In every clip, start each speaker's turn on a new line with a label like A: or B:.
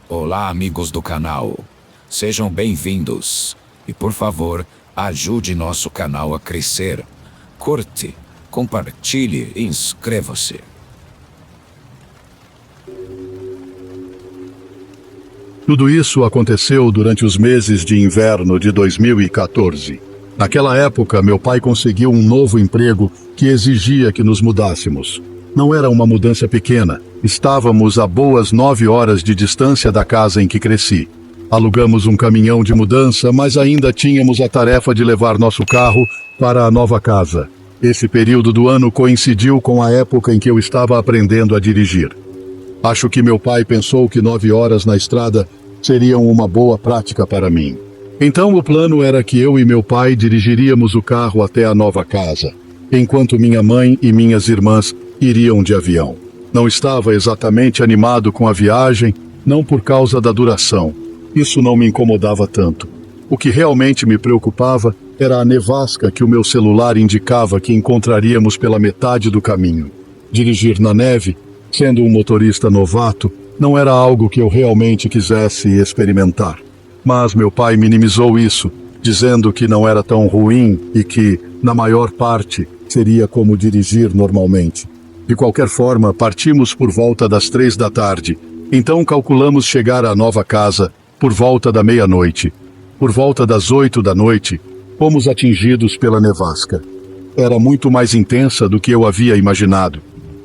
A: Olá, amigos do canal. Sejam bem-vindos. E por favor, ajude nosso canal a crescer. Curte, compartilhe e inscreva-se.
B: Tudo isso aconteceu durante os meses de inverno de 2014. Naquela época, meu pai conseguiu um novo emprego que exigia que nos mudássemos. Não era uma mudança pequena. Estávamos a boas 9 horas de distância da casa em que cresci. Alugamos um caminhão de mudança, mas ainda tínhamos a tarefa de levar nosso carro para a nova casa. Esse período do ano coincidiu com a época em que eu estava aprendendo a dirigir. Acho que meu pai pensou que 9 horas na estrada seriam uma boa prática para mim. Então o plano era que eu e meu pai dirigiríamos o carro até a nova casa, enquanto minha mãe e minhas irmãs iriam de avião. Não estava exatamente animado com a viagem, não por causa da duração. Isso não me incomodava tanto. O que realmente me preocupava era a nevasca que o meu celular indicava que encontraríamos pela metade do caminho. Dirigir na neve, sendo um motorista novato, não era algo que eu realmente quisesse experimentar. Mas meu pai minimizou isso, dizendo que não era tão ruim e que, na maior parte, seria como dirigir normalmente. De qualquer forma, partimos por volta das 3 da tarde. Então calculamos chegar à nova casa por volta da meia-noite. Por volta das 8 da noite, fomos atingidos pela nevasca. Era muito mais intensa do que eu havia imaginado.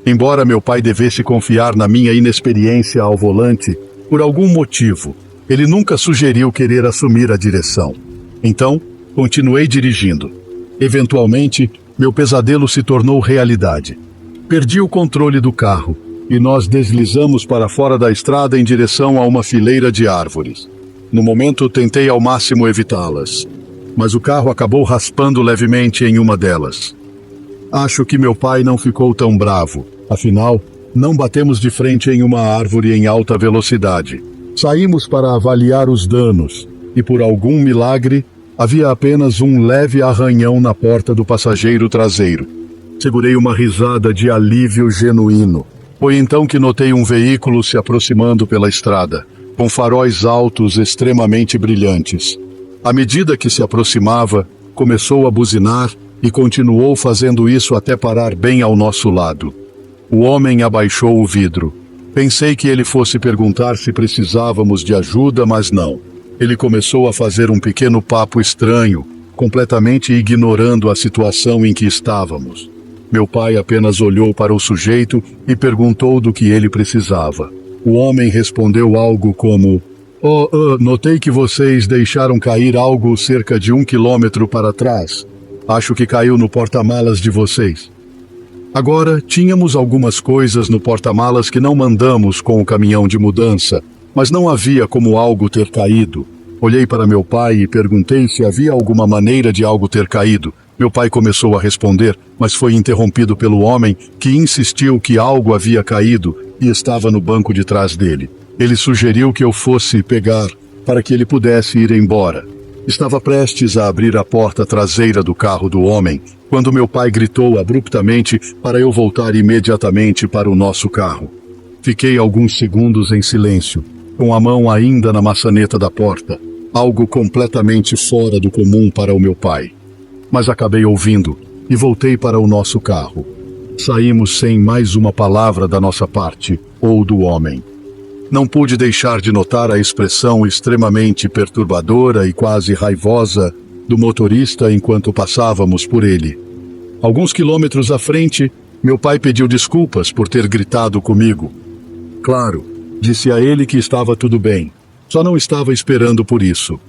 B: Embora meu pai devesse confiar na minha inexperiência ao volante, por algum motivo, ele nunca sugeriu querer assumir a direção. Então, continuei dirigindo. Eventualmente, meu pesadelo se tornou realidade. Perdi o controle do carro e nós deslizamos para fora da estrada em direção a uma fileira de árvores. No momento, tentei ao máximo evitá-las, mas o carro acabou raspando levemente em uma delas. Acho que meu pai não ficou tão bravo. Afinal, não batemos de frente em uma árvore em alta velocidade. Saímos para avaliar os danos e, por algum milagre, havia apenas um leve arranhão na porta do passageiro traseiro. Segurei uma risada de alívio genuíno. Foi então que notei um veículo se aproximando pela estrada, com faróis altos extremamente brilhantes. À medida que se aproximava, começou a buzinar e continuou fazendo isso até parar bem ao nosso lado. O homem abaixou o vidro. Pensei que ele fosse perguntar se precisávamos de ajuda, mas não. Ele começou a fazer um pequeno papo estranho, completamente ignorando a situação em que estávamos. Meu pai apenas olhou para o sujeito e perguntou do que ele precisava. O homem respondeu algo como: notei que vocês deixaram cair algo cerca de 1 quilômetro para trás. Acho que caiu no porta-malas de vocês. Agora, tínhamos algumas coisas no porta-malas que não mandamos com o caminhão de mudança, mas não havia como algo ter caído. Olhei para meu pai e perguntei se havia alguma maneira de algo ter caído. Meu pai começou a responder, mas foi interrompido pelo homem, que insistiu que algo havia caído e estava no banco de trás dele. Ele sugeriu que eu fosse pegar, para que ele pudesse ir embora. Estava prestes a abrir a porta traseira do carro do homem, quando meu pai gritou abruptamente para eu voltar imediatamente para o nosso carro. Fiquei alguns segundos em silêncio, com a mão ainda na maçaneta da porta, algo completamente fora do comum para o meu pai. Mas acabei ouvindo e voltei para o nosso carro. Saímos sem mais uma palavra da nossa parte, ou do homem. Não pude deixar de notar a expressão extremamente perturbadora e quase raivosa do motorista enquanto passávamos por ele. Alguns quilômetros à frente, meu pai pediu desculpas por ter gritado comigo. Claro, disse a ele que estava tudo bem, só não estava esperando por isso.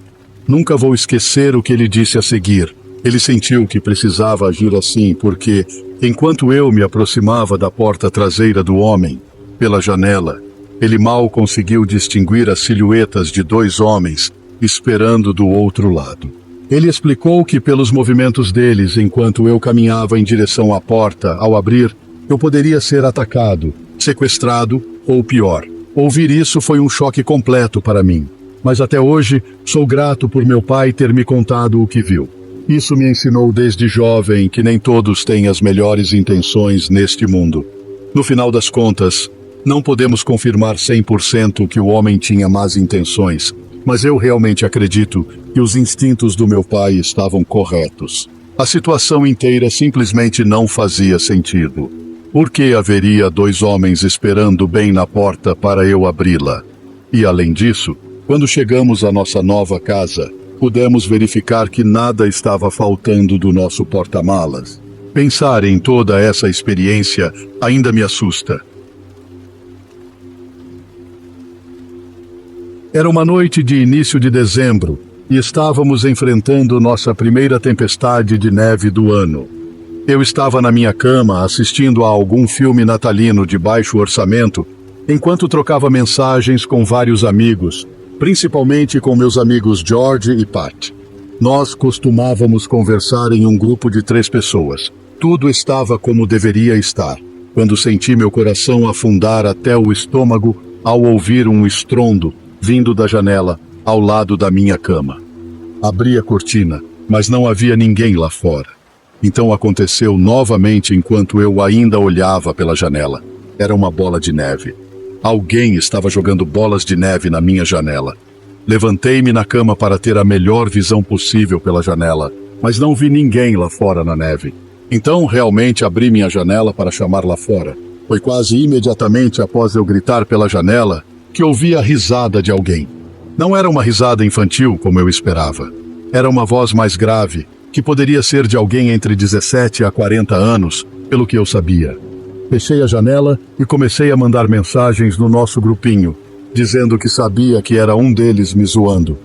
B: Nunca vou esquecer o que ele disse a seguir. Ele sentiu que precisava agir assim porque, enquanto eu me aproximava da porta traseira do homem, pela janela, ele mal conseguiu distinguir as silhuetas de 2 homens esperando do outro lado. Ele explicou que pelos movimentos deles enquanto eu caminhava em direção à porta, ao abrir, eu poderia ser atacado, sequestrado ou pior. Ouvir isso foi um choque completo para mim, mas até hoje sou grato por meu pai ter me contado o que viu. Isso me ensinou desde jovem que nem todos têm as melhores intenções neste mundo. No final das contas, Não podemos confirmar 100% que o homem tinha más intenções, mas eu realmente acredito que os instintos do meu pai estavam corretos. A situação inteira simplesmente não fazia sentido. Por que haveria dois homens esperando bem na porta para eu abri-la? E além disso, quando chegamos à nossa nova casa, pudemos verificar que nada estava faltando do nosso porta-malas. Pensar em toda essa experiência ainda me assusta. Era uma noite de início de dezembro e estávamos enfrentando nossa primeira tempestade de neve do ano. Eu estava na minha cama assistindo a algum filme natalino de baixo orçamento, enquanto trocava mensagens com vários amigos, principalmente com meus amigos George e Pat. Nós costumávamos conversar em um grupo de 3 pessoas. Tudo estava como deveria estar, quando senti meu coração afundar até o estômago ao ouvir um estrondo vindo da janela ao lado da minha cama. Abri a cortina, mas não havia ninguém lá fora. Então aconteceu novamente enquanto eu ainda olhava pela janela. Era uma bola de neve. Alguém estava jogando bolas de neve na minha janela. Levantei-me na cama para ter a melhor visão possível pela janela, mas não vi ninguém lá fora na neve. Então realmente abri minha janela para chamar lá fora. Foi quase imediatamente após eu gritar pela janela que ouvi a risada de alguém. Não era uma risada infantil como eu esperava. Era uma voz mais grave, que poderia ser de alguém entre 17 a 40 anos, pelo que eu sabia. Fechei a janela e comecei a mandar mensagens no nosso grupinho, dizendo que sabia que era um deles me zoando.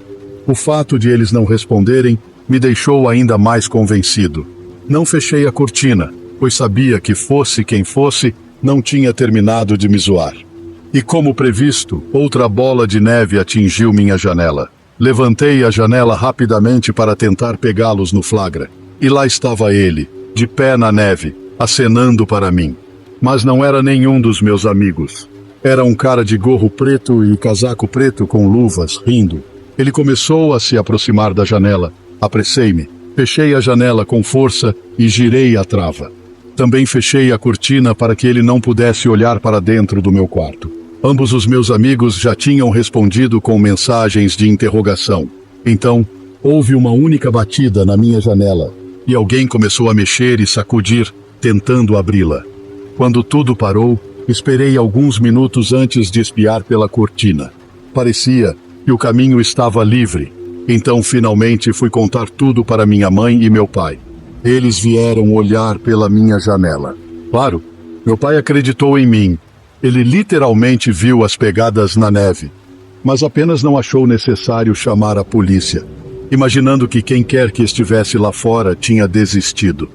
B: O fato de eles não responderem me deixou ainda mais convencido. Não fechei a cortina, pois sabia que fosse quem fosse, não tinha terminado de me zoar. E como previsto, outra bola de neve atingiu minha janela. Levantei a janela rapidamente para tentar pegá-los no flagra. E lá estava ele, de pé na neve, acenando para mim. Mas não era nenhum dos meus amigos. Era um cara de gorro preto e casaco preto com luvas, rindo. Ele começou a se aproximar da janela. Apressei-me, fechei a janela com força e girei a trava. Também fechei a cortina para que ele não pudesse olhar para dentro do meu quarto. Ambos os meus amigos já tinham respondido com mensagens de interrogação. Então, houve uma única batida na minha janela e alguém começou a mexer e sacudir, tentando abri-la. Quando tudo parou, esperei alguns minutos antes de espiar pela cortina. Parecia que o caminho estava livre. Então, finalmente, fui contar tudo para minha mãe e meu pai. Eles vieram olhar pela minha janela. Claro, meu pai acreditou em mim. Ele literalmente viu as pegadas na neve, mas apenas não achou necessário chamar a polícia, imaginando que quem quer que estivesse lá fora tinha desistido.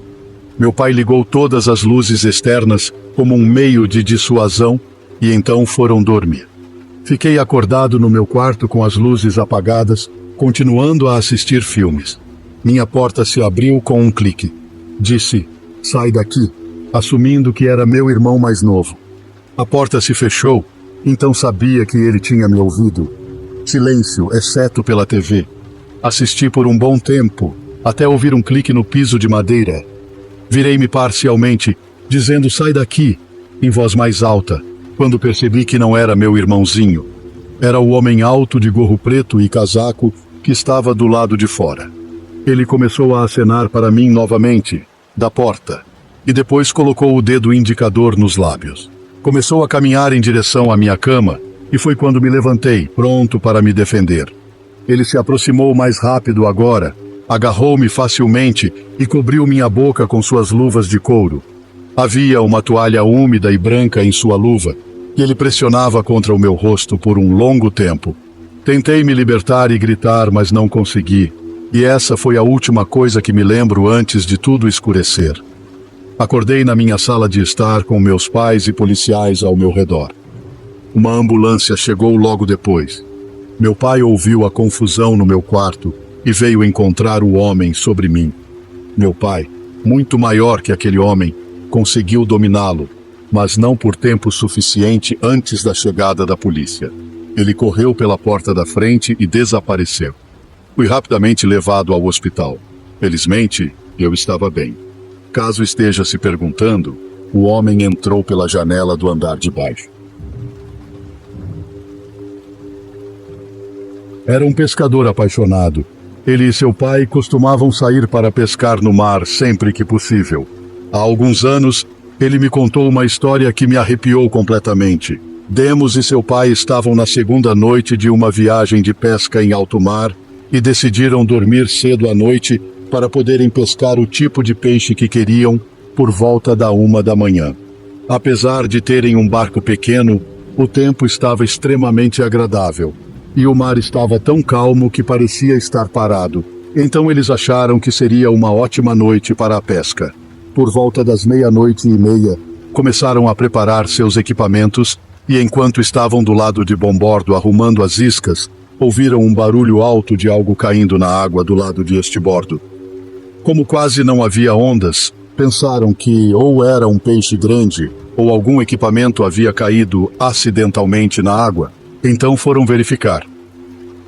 B: Meu pai ligou todas as luzes externas como um meio de dissuasão e então foram dormir. Fiquei acordado no meu quarto com as luzes apagadas, continuando a assistir filmes. Minha porta se abriu com um clique. Disse, "Sai daqui", assumindo que era meu irmão mais novo. A porta se fechou, então sabia que ele tinha me ouvido. Silêncio, exceto pela TV. Assisti por um bom tempo, até ouvir um clique no piso de madeira. Virei-me parcialmente, dizendo "sai daqui", em voz mais alta, quando percebi que não era meu irmãozinho. Era o homem alto de gorro preto e casaco que estava do lado de fora. Ele começou a acenar para mim novamente, da porta, e depois colocou o dedo indicador nos lábios. Começou a caminhar em direção à minha cama, e foi quando me levantei, pronto para me defender. Ele se aproximou mais rápido agora, agarrou-me facilmente e cobriu minha boca com suas luvas de couro. Havia uma toalha úmida e branca em sua luva, que ele pressionava contra o meu rosto por um longo tempo. Tentei me libertar e gritar, mas não consegui, e essa foi a última coisa que me lembro antes de tudo escurecer. Acordei na minha sala de estar com meus pais e policiais ao meu redor. Uma ambulância chegou logo depois. Meu pai ouviu a confusão no meu quarto e veio encontrar o homem sobre mim. Meu pai, muito maior que aquele homem, conseguiu dominá-lo, mas não por tempo suficiente antes da chegada da polícia. Ele correu pela porta da frente e desapareceu. Fui rapidamente levado ao hospital. Felizmente, eu estava bem. Caso esteja se perguntando, o homem entrou pela janela do andar de baixo. Era um pescador apaixonado. Ele e seu pai costumavam sair para pescar no mar sempre que possível. Há alguns anos, ele me contou uma história que me arrepiou completamente. Demos e seu pai estavam na segunda noite de uma viagem de pesca em alto mar e decidiram dormir cedo à noite para poderem pescar o tipo de peixe que queriam por volta da 1 da manhã. Apesar de terem um barco pequeno, o tempo estava extremamente agradável e o mar estava tão calmo que parecia estar parado. Então eles acharam que seria uma ótima noite para a pesca. Por volta das 00:30, começaram a preparar seus equipamentos e enquanto estavam do lado de bombordo arrumando as iscas, ouviram um barulho alto de algo caindo na água do lado de estibordo. Como quase não havia ondas, pensaram que ou era um peixe grande ou algum equipamento havia caído acidentalmente na água. Então foram verificar.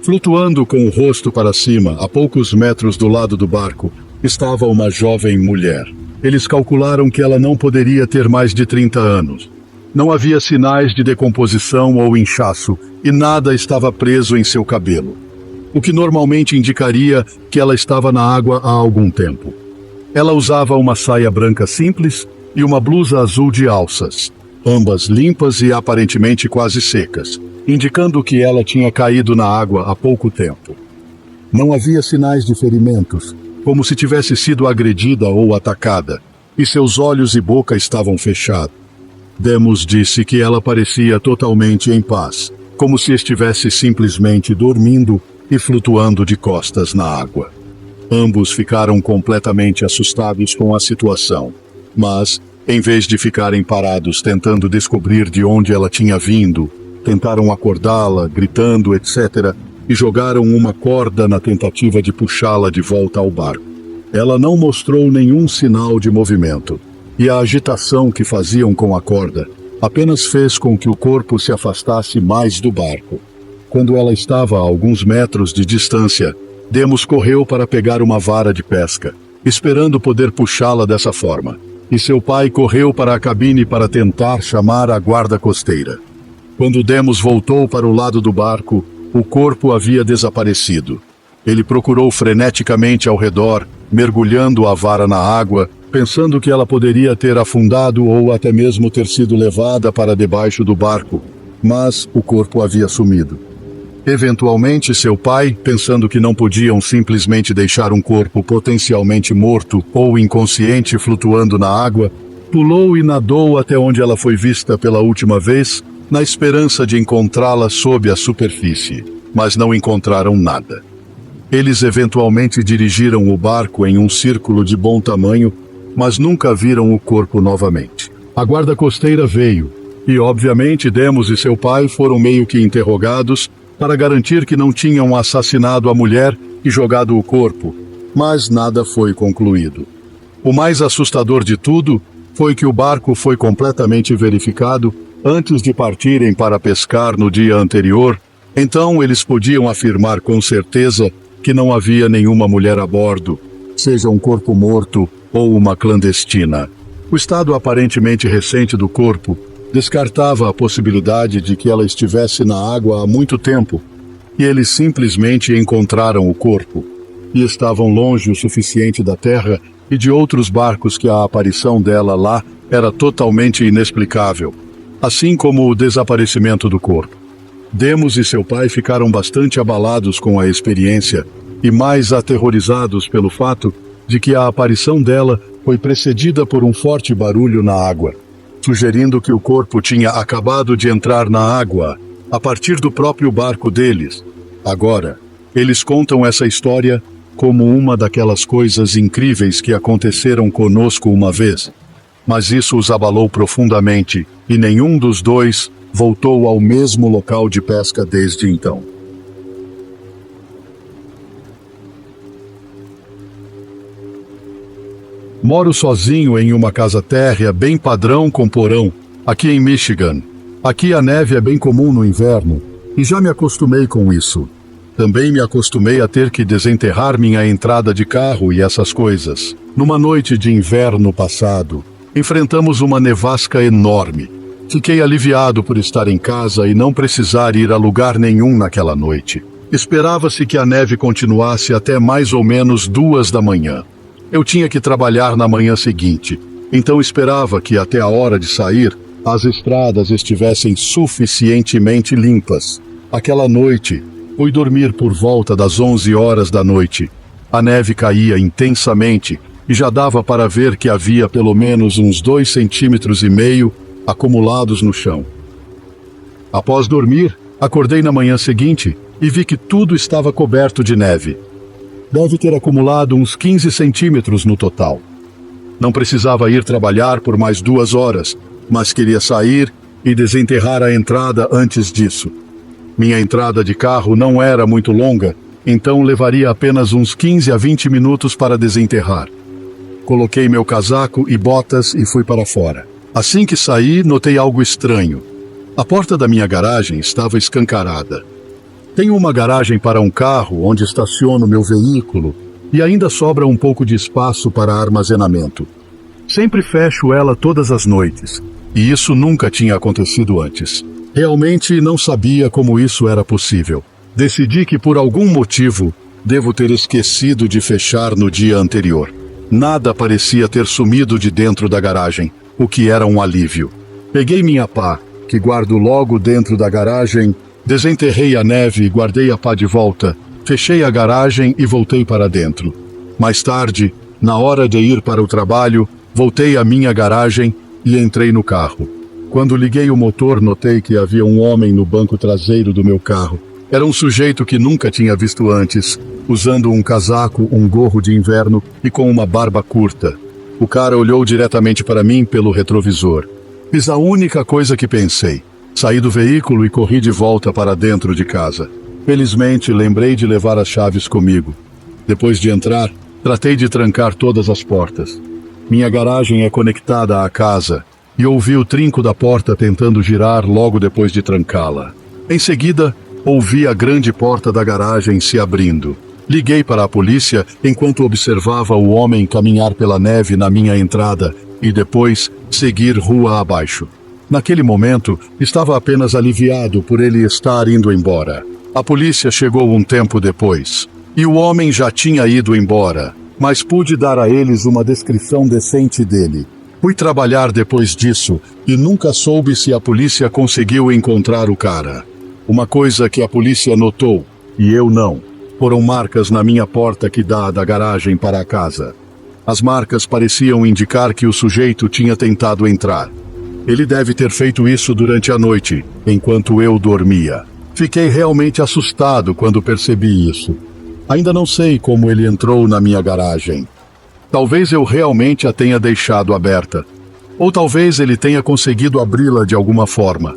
B: Flutuando com o rosto para cima, a poucos metros do lado do barco, estava uma jovem mulher. Eles calcularam que ela não poderia ter mais de 30 anos. Não havia sinais de decomposição ou inchaço e nada estava preso em seu cabelo, o que normalmente indicaria que ela estava na água há algum tempo. Ela usava uma saia branca simples e uma blusa azul de alças, ambas limpas e aparentemente quase secas, indicando que ela tinha caído na água há pouco tempo. Não havia sinais de ferimentos, como se tivesse sido agredida ou atacada, e seus olhos e boca estavam fechados. Demos disse que ela parecia totalmente em paz, como se estivesse simplesmente dormindo e flutuando de costas na água. Ambos ficaram completamente assustados com a situação, mas, em vez de ficarem parados tentando descobrir de onde ela tinha vindo, tentaram acordá-la, gritando, etc., e jogaram uma corda na tentativa de puxá-la de volta ao barco. Ela não mostrou nenhum sinal de movimento, e a agitação que faziam com a corda apenas fez com que o corpo se afastasse mais do barco. Quando ela estava a alguns metros de distância, Demos correu para pegar uma vara de pesca, esperando poder puxá-la dessa forma, e seu pai correu para a cabine para tentar chamar a guarda costeira. Quando Demos voltou para o lado do barco, o corpo havia desaparecido. Ele procurou freneticamente ao redor, mergulhando a vara na água, pensando que ela poderia ter afundado ou até mesmo ter sido levada para debaixo do barco, mas o corpo havia sumido. Eventualmente, seu pai, pensando que não podiam simplesmente deixar um corpo potencialmente morto ou inconsciente flutuando na água, pulou e nadou até onde ela foi vista pela última vez, na esperança de encontrá-la sob a superfície, mas não encontraram nada. Eles eventualmente dirigiram o barco em um círculo de bom tamanho, mas nunca viram o corpo novamente. A guarda costeira veio, e obviamente Demos e seu pai foram meio que interrogados para garantir que não tinham assassinado a mulher e jogado o corpo, mas nada foi concluído. O mais assustador de tudo foi que o barco foi completamente verificado antes de partirem para pescar no dia anterior, então eles podiam afirmar com certeza que não havia nenhuma mulher a bordo, seja um corpo morto ou uma clandestina. O estado aparentemente recente do corpo descartava a possibilidade de que ela estivesse na água há muito tempo, e eles simplesmente encontraram o corpo, e estavam longe o suficiente da terra e de outros barcos que a aparição dela lá era totalmente inexplicável, assim como o desaparecimento do corpo. Demos e seu pai ficaram bastante abalados com a experiência e mais aterrorizados pelo fato de que a aparição dela foi precedida por um forte barulho na água, sugerindo que o corpo tinha acabado de entrar na água a partir do próprio barco deles. Agora, eles contam essa história como uma daquelas coisas incríveis que aconteceram conosco uma vez, mas isso os abalou profundamente e nenhum dos dois voltou ao mesmo local de pesca desde então. Moro sozinho em uma casa térrea bem padrão com porão, aqui em Michigan. Aqui a neve é bem comum no inverno, e já me acostumei com isso. Também me acostumei a ter que desenterrar minha entrada de carro e essas coisas. Numa noite de inverno passado, enfrentamos uma nevasca enorme. Fiquei aliviado por estar em casa e não precisar ir a lugar nenhum naquela noite. Esperava-se que a neve continuasse até mais ou menos 2 da manhã. Eu tinha que trabalhar na manhã seguinte, então esperava que até a hora de sair, as estradas estivessem suficientemente limpas. Aquela noite, fui dormir por volta das 11 horas da noite. A neve caía intensamente e já dava para ver que havia pelo menos uns 2,5 centímetros acumulados no chão. Após dormir, acordei na manhã seguinte e vi que tudo estava coberto de neve. Deve ter acumulado uns 15 centímetros no total. Não precisava ir trabalhar por mais 2 horas, mas queria sair e desenterrar a entrada antes disso. Minha entrada de carro não era muito longa, então levaria apenas uns 15 a 20 minutos para desenterrar. Coloquei meu casaco e botas e fui para fora. Assim que saí, notei algo estranho. A porta da minha garagem estava escancarada. Tenho uma garagem para um carro onde estaciono meu veículo e ainda sobra um pouco de espaço para armazenamento. Sempre fecho ela todas as noites, e isso nunca tinha acontecido antes. Realmente não sabia como isso era possível. Decidi que por algum motivo devo ter esquecido de fechar no dia anterior. Nada parecia ter sumido de dentro da garagem, o que era um alívio. Peguei minha pá, que guardo logo dentro da garagem, desenterrei a neve e guardei a pá de volta, fechei a garagem e voltei para dentro. Mais tarde, na hora de ir para o trabalho, voltei à minha garagem e entrei no carro. Quando liguei o motor, notei que havia um homem no banco traseiro do meu carro. Era um sujeito que nunca tinha visto antes, usando um casaco, um gorro de inverno e com uma barba curta. O cara olhou diretamente para mim pelo retrovisor. Fiz a única coisa que pensei. Saí do veículo e corri de volta para dentro de casa. Felizmente, lembrei de levar as chaves comigo. Depois de entrar, tratei de trancar todas as portas. Minha garagem é conectada à casa e ouvi o trinco da porta tentando girar logo depois de trancá-la. Em seguida, ouvi a grande porta da garagem se abrindo. Liguei para a polícia enquanto observava o homem caminhar pela neve na minha entrada e depois seguir rua abaixo. Naquele momento, estava apenas aliviado por ele estar indo embora. A polícia chegou um tempo depois, e o homem já tinha ido embora, mas pude dar a eles uma descrição decente dele. Fui trabalhar depois disso e nunca soube se a polícia conseguiu encontrar o cara. Uma coisa que a polícia notou, e eu não, foram marcas na minha porta que dá da garagem para a casa. As marcas pareciam indicar que o sujeito tinha tentado entrar. Ele deve ter feito isso durante a noite, enquanto eu dormia. Fiquei realmente assustado quando percebi isso. Ainda não sei como ele entrou na minha garagem. Talvez eu realmente a tenha deixado aberta. Ou talvez ele tenha conseguido abri-la de alguma forma.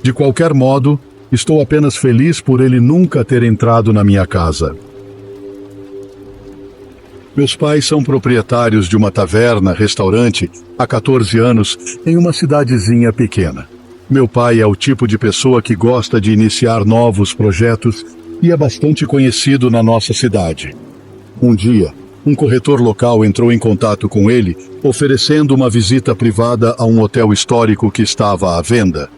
B: De qualquer modo, estou apenas feliz por ele nunca ter entrado na minha casa. Meus pais são proprietários de uma taverna-restaurante há 14 anos em uma cidadezinha pequena. Meu pai é o tipo de pessoa que gosta de iniciar novos projetos e é bastante conhecido na nossa cidade. Um dia, um corretor local entrou em contato com ele, oferecendo uma visita privada a um hotel histórico que estava à venda.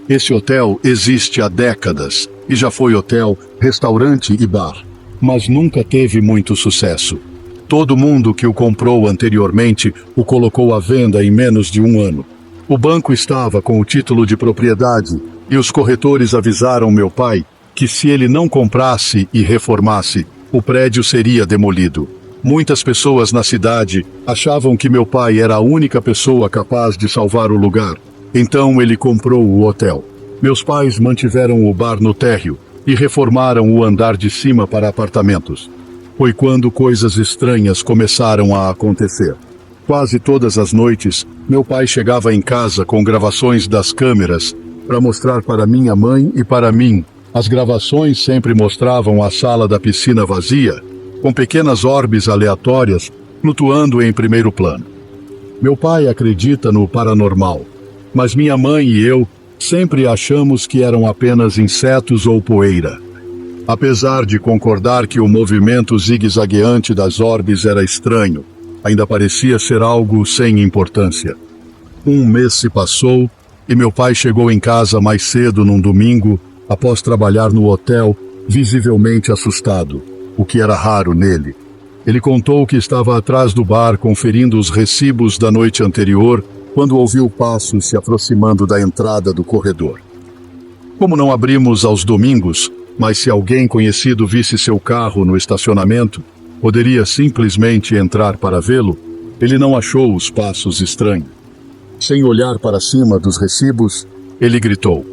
B: Esse hotel existe há décadas e já foi hotel, restaurante e bar, mas nunca teve muito sucesso. Todo mundo que o comprou anteriormente o colocou à venda em menos de 1 ano. O banco estava com o título de propriedade e os corretores avisaram meu pai que se ele não comprasse e reformasse, o prédio seria demolido. Muitas pessoas na cidade achavam que meu pai era a única pessoa capaz de salvar o lugar. Então ele comprou o hotel. Meus pais mantiveram o bar no térreo e reformaram o andar de cima para apartamentos. Foi quando coisas estranhas começaram a acontecer. Quase todas as noites, meu pai chegava em casa com gravações das câmeras para mostrar para minha mãe e para mim. As gravações sempre mostravam a sala da piscina vazia, com pequenas orbes aleatórias flutuando em primeiro plano. Meu pai acredita no paranormal, mas minha mãe e eu sempre achamos que eram apenas insetos ou poeira. Apesar de concordar que o movimento zigue-zagueante das orbes era estranho, ainda parecia ser algo sem importância. 1 mês se passou e meu pai chegou em casa mais cedo num domingo, após trabalhar no hotel, visivelmente assustado, o que era raro nele. Ele contou que estava atrás do bar conferindo os recibos da noite anterior quando ouviu passos se aproximando da entrada do corredor. Como não abrimos aos domingos, mas se alguém conhecido visse seu carro no estacionamento, poderia simplesmente entrar para vê-lo, ele não achou os passos estranhos. Sem olhar para cima dos recibos, ele gritou: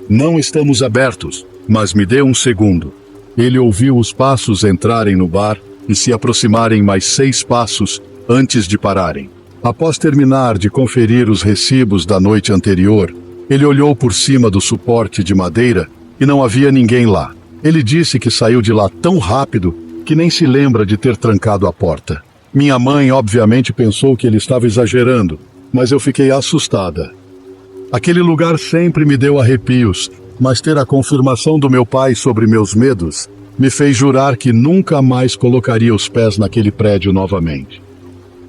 B: "Não estamos abertos, mas me dê um segundo." Ele ouviu os passos entrarem no bar e se aproximarem mais 6 passos antes de pararem. Após terminar de conferir os recibos da noite anterior, ele olhou por cima do suporte de madeira e não havia ninguém lá. Ele disse que saiu de lá tão rápido que nem se lembra de ter trancado a porta. Minha mãe obviamente pensou que ele estava exagerando, mas eu fiquei assustada. Aquele lugar sempre me deu arrepios, mas ter a confirmação do meu pai sobre meus medos me fez jurar que nunca mais colocaria os pés naquele prédio novamente.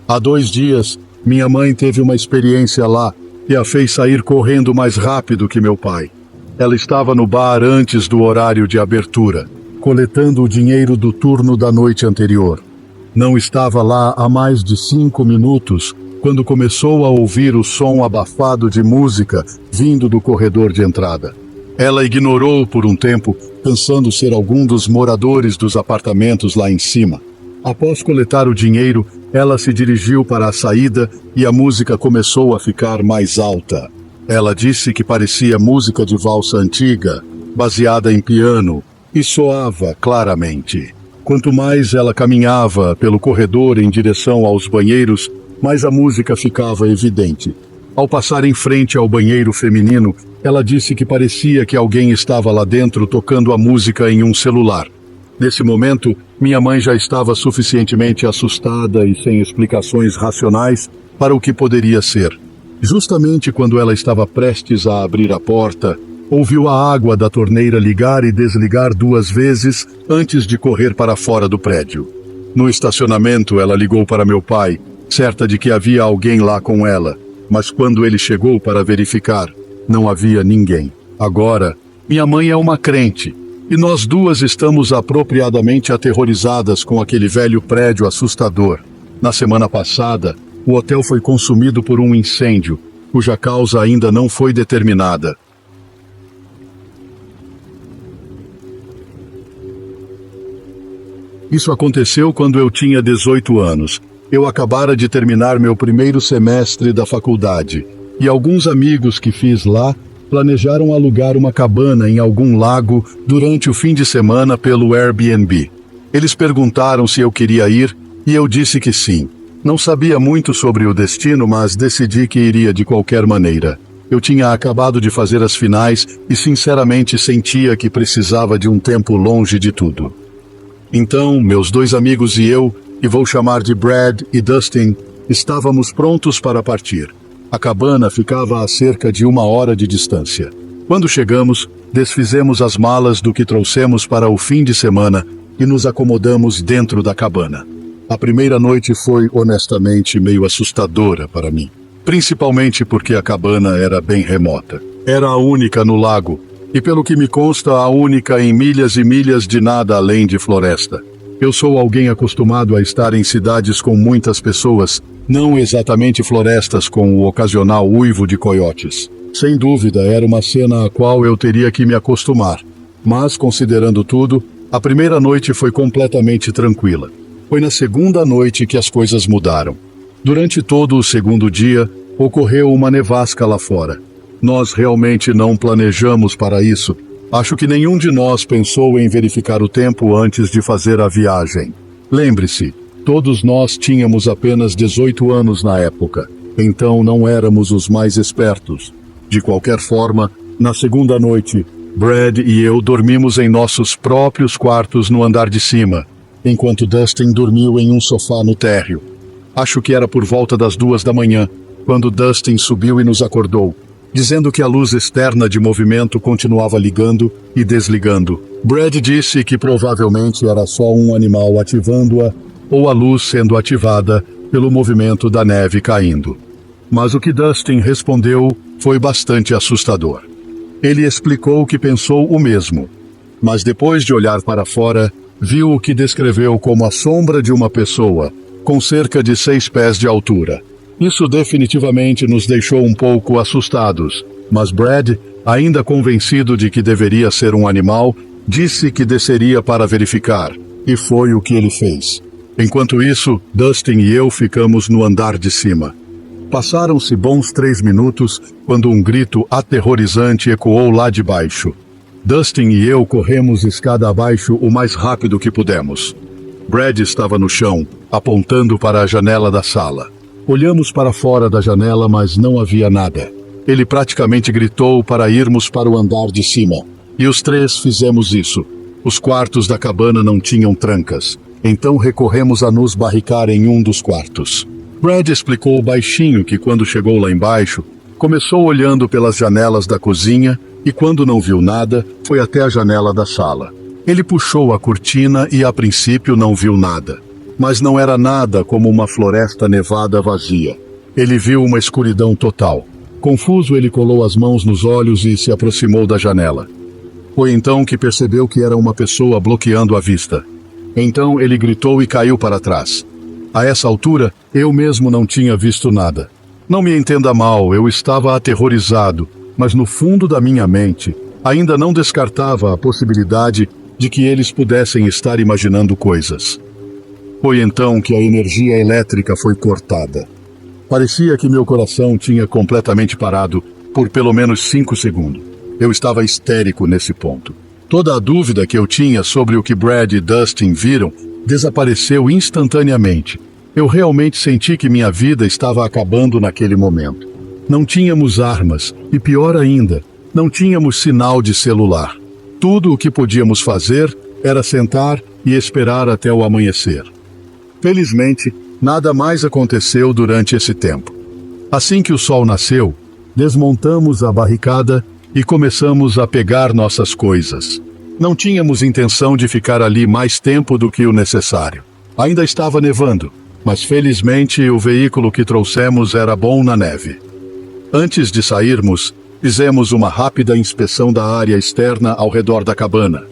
B: Há 2 dias, minha mãe teve uma experiência lá e a fez sair correndo mais rápido que meu pai. Ela estava no bar antes do horário de abertura, coletando o dinheiro do turno da noite anterior. Não estava lá há mais de 5 minutos quando começou a ouvir o som abafado de música vindo do corredor de entrada. Ela ignorou por um tempo, pensando ser algum dos moradores dos apartamentos lá em cima. Após coletar o dinheiro, ela se dirigiu para a saída e a música começou a ficar mais alta. Ela disse que parecia música de valsa antiga, baseada em piano, e soava claramente. Quanto mais ela caminhava pelo corredor em direção aos banheiros, mais a música ficava evidente. Ao passar em frente ao banheiro feminino, ela disse que parecia que alguém estava lá dentro tocando a música em um celular. Nesse momento, minha mãe já estava suficientemente assustada e sem explicações racionais para o que poderia ser. Justamente quando ela estava prestes a abrir a porta, ouviu a água da torneira ligar e desligar 2 vezes antes de correr para fora do prédio. No estacionamento, ela ligou para meu pai, certa de que havia alguém lá com ela, mas quando ele chegou para verificar, não havia ninguém. Agora, minha mãe é uma crente, e nós 2 estamos apropriadamente aterrorizadas com aquele velho prédio assustador. Na semana passada, o hotel foi consumido por um incêndio, cuja causa ainda não foi determinada. Isso aconteceu quando eu tinha 18 anos. Eu acabara de terminar meu primeiro semestre da faculdade, e alguns amigos que fiz lá planejaram alugar uma cabana em algum lago durante o fim de semana pelo Airbnb. Eles perguntaram se eu queria ir, e eu disse que sim. Não sabia muito sobre o destino, mas decidi que iria de qualquer maneira. Eu tinha acabado de fazer as finais e sinceramente sentia que precisava de um tempo longe de tudo. Então, meus 2 amigos e eu, que vou chamar de Brad e Dustin, estávamos prontos para partir. A cabana ficava a cerca de 1 hora de distância. Quando chegamos, desfizemos as malas do que trouxemos para o fim de semana e nos acomodamos dentro da cabana. A primeira noite foi, honestamente, meio assustadora para mim, principalmente porque a cabana era bem remota. Era a única no lago, e pelo que me consta, a única em milhas e milhas de nada além de floresta. Eu sou alguém acostumado a estar em cidades com muitas pessoas, não exatamente florestas com o ocasional uivo de coiotes. Sem dúvida, era uma cena à qual eu teria que me acostumar. Mas, considerando tudo, a primeira noite foi completamente tranquila. Foi na segunda noite que as coisas mudaram. Durante todo o segundo dia, ocorreu uma nevasca lá fora. Nós realmente não planejamos para isso. Acho que nenhum de nós pensou em verificar o tempo antes de fazer a viagem. Lembre-se, todos nós tínhamos apenas 18 anos na época, então não éramos os mais espertos. De qualquer forma, na segunda noite, Brad e eu dormimos em nossos próprios quartos no andar de cima, enquanto Dustin dormiu em um sofá no térreo. Acho que era por volta das 2 da manhã, quando Dustin subiu e nos acordou, dizendo que a luz externa de movimento continuava ligando e desligando. Brad disse que provavelmente era só um animal ativando-a ou a luz sendo ativada pelo movimento da neve caindo. Mas o que Dustin respondeu foi bastante assustador. Ele explicou que pensou o mesmo. mas depois de olhar para fora, viu o que descreveu como a sombra de uma pessoa, com cerca de 6 pés de altura. Isso definitivamente nos deixou um pouco assustados, mas Brad, ainda convencido de que deveria ser um animal, disse que desceria para verificar, e foi o que ele fez. Enquanto isso, Dustin e eu ficamos no andar de cima. Passaram-se bons 3 minutos quando um grito aterrorizante ecoou lá de baixo. Dustin e eu corremos escada abaixo o mais rápido que pudemos. Brad estava no chão, apontando para a janela da sala. Olhamos para fora da janela, mas não havia nada. Ele praticamente gritou para irmos para o andar de cima. E os 3 fizemos isso. Os quartos da cabana não tinham trancas. Então recorremos a nos barricar em um dos quartos. Brad explicou baixinho que quando chegou lá embaixo, começou olhando pelas janelas da cozinha e quando não viu nada, foi até a janela da sala. Ele puxou a cortina e a princípio não viu nada. Mas não era nada como uma floresta nevada vazia. Ele viu uma escuridão total. Confuso, ele colou as mãos nos olhos e se aproximou da janela. Foi então que percebeu que era uma pessoa bloqueando a vista. Então ele gritou e caiu para trás. A essa altura, eu mesmo não tinha visto nada. Não me entenda mal, eu estava aterrorizado, mas no fundo da minha mente, ainda não descartava a possibilidade de que eles pudessem estar imaginando coisas. Foi então que a energia elétrica foi cortada. Parecia que meu coração tinha completamente parado por pelo menos 5 segundos. Eu estava histérico nesse ponto. Toda a dúvida que eu tinha sobre o que Brad e Dustin viram desapareceu instantaneamente. Eu realmente senti que minha vida estava acabando naquele momento. Não tínhamos armas e, pior ainda, não tínhamos sinal de celular. Tudo o que podíamos fazer era sentar e esperar até o amanhecer. Felizmente, nada mais aconteceu durante esse tempo. Assim que o sol nasceu, desmontamos a barricada e começamos a pegar nossas coisas. Não tínhamos intenção de ficar ali mais tempo do que o necessário. Ainda estava nevando, mas felizmente o veículo que trouxemos era bom na neve. Antes de sairmos, fizemos uma rápida inspeção da área externa ao redor da cabana.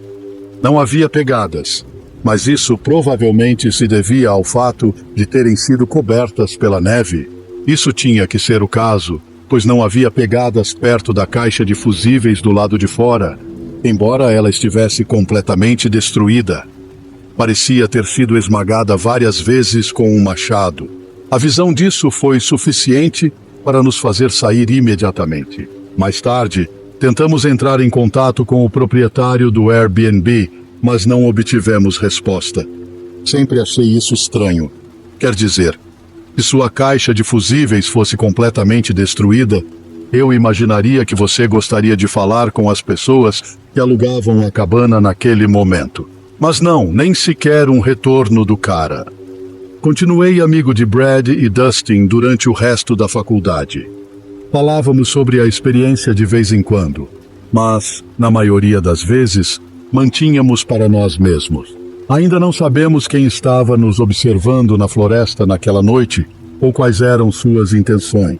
B: Não havia pegadas, mas isso provavelmente se devia ao fato de terem sido cobertas pela neve. Isso tinha que ser o caso, pois não havia pegadas perto da caixa de fusíveis do lado de fora, embora ela estivesse completamente destruída. Parecia ter sido esmagada várias vezes com um machado. A visão disso foi suficiente para nos fazer sair imediatamente. Mais tarde, tentamos entrar em contato com o proprietário do Airbnb, mas não obtivemos resposta. Sempre achei isso estranho. Quer dizer, se sua caixa de fusíveis fosse completamente destruída, eu imaginaria que você gostaria de falar com as pessoas que alugavam a cabana naquele momento. Mas não, nem sequer um retorno do cara. Continuei amigo de Brad e Dustin durante o resto da faculdade. Falávamos sobre a experiência de vez em quando, mas, na maioria das vezes, mantínhamos para nós mesmos. Ainda não sabemos quem estava nos observando na floresta naquela noite ou quais eram suas intenções.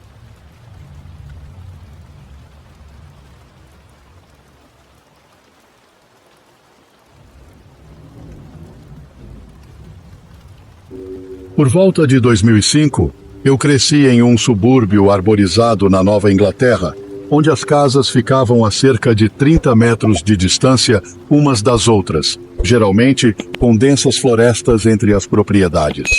B: Por volta de 2005, eu cresci em um subúrbio arborizado na Nova Inglaterra, onde as casas ficavam a cerca de 30 metros de distância umas das outras, geralmente com densas florestas entre as propriedades.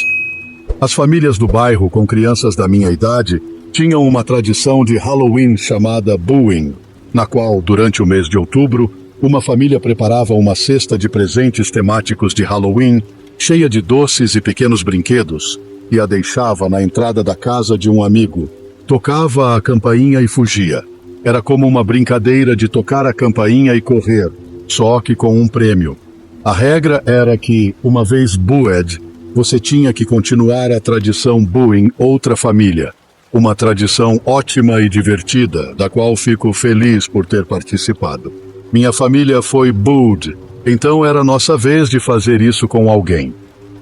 B: As famílias do bairro com crianças da minha idade tinham uma tradição de Halloween chamada Booing, na qual, durante o mês de outubro, uma família preparava uma cesta de presentes temáticos de Halloween, cheia de doces e pequenos brinquedos, e a deixava na entrada da casa de um amigo. Tocava a campainha e fugia. Era como uma brincadeira de tocar a campainha e correr, só que com um prêmio. A regra era que, uma vez booed, você tinha que continuar a tradição booing outra família. Uma tradição ótima e divertida, da qual fico feliz por ter participado. Minha família foi booed, então era nossa vez de fazer isso com alguém.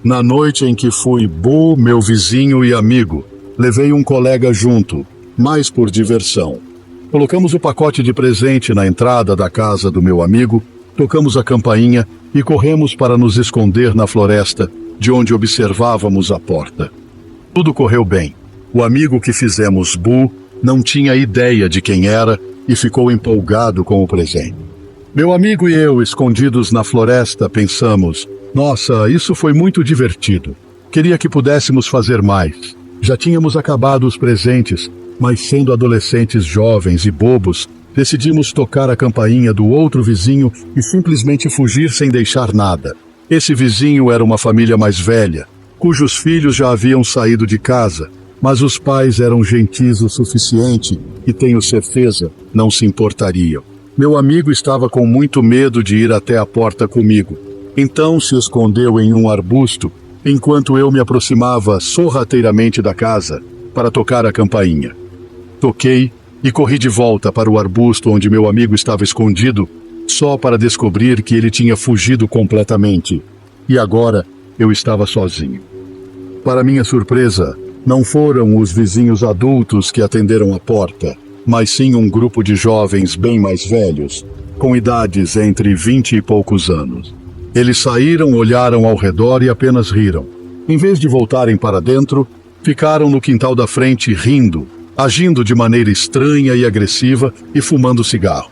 B: Na noite em que fui boo meu vizinho e amigo, levei um colega junto, mais por diversão. Colocamos o pacote de presente na entrada da casa do meu amigo tocamos a campainha e corremos para nos esconder na floresta, de onde observávamos a porta. Tudo correu bem. O amigo que fizemos bu não tinha ideia de quem era e ficou empolgado com o presente. Meu amigo e eu, escondidos na floresta, pensamos: nossa, isso foi muito divertido. Queria que pudéssemos fazer mais. Já tínhamos acabado os presentes, mas sendo adolescentes jovens e bobos, decidimos tocar a campainha do outro vizinho e simplesmente fugir sem deixar nada. Esse vizinho era uma família mais velha, cujos filhos já haviam saído de casa, mas os pais eram gentis o suficiente e, tenho certeza, não se importariam. Meu amigo estava com muito medo de ir até a porta comigo, então se escondeu em um arbusto, enquanto eu me aproximava sorrateiramente da casa para tocar a campainha. Toquei e corri de volta para o arbusto onde meu amigo estava escondido, só para descobrir que ele tinha fugido completamente. E agora eu estava sozinho. Para minha surpresa, não foram os vizinhos adultos que atenderam a porta, mas sim um grupo de jovens bem mais velhos, com idades entre 20 e poucos anos. Eles saíram, olharam ao redor e apenas riram. Em vez de voltarem para dentro, ficaram no quintal da frente rindo, agindo de maneira estranha e agressiva e fumando cigarro.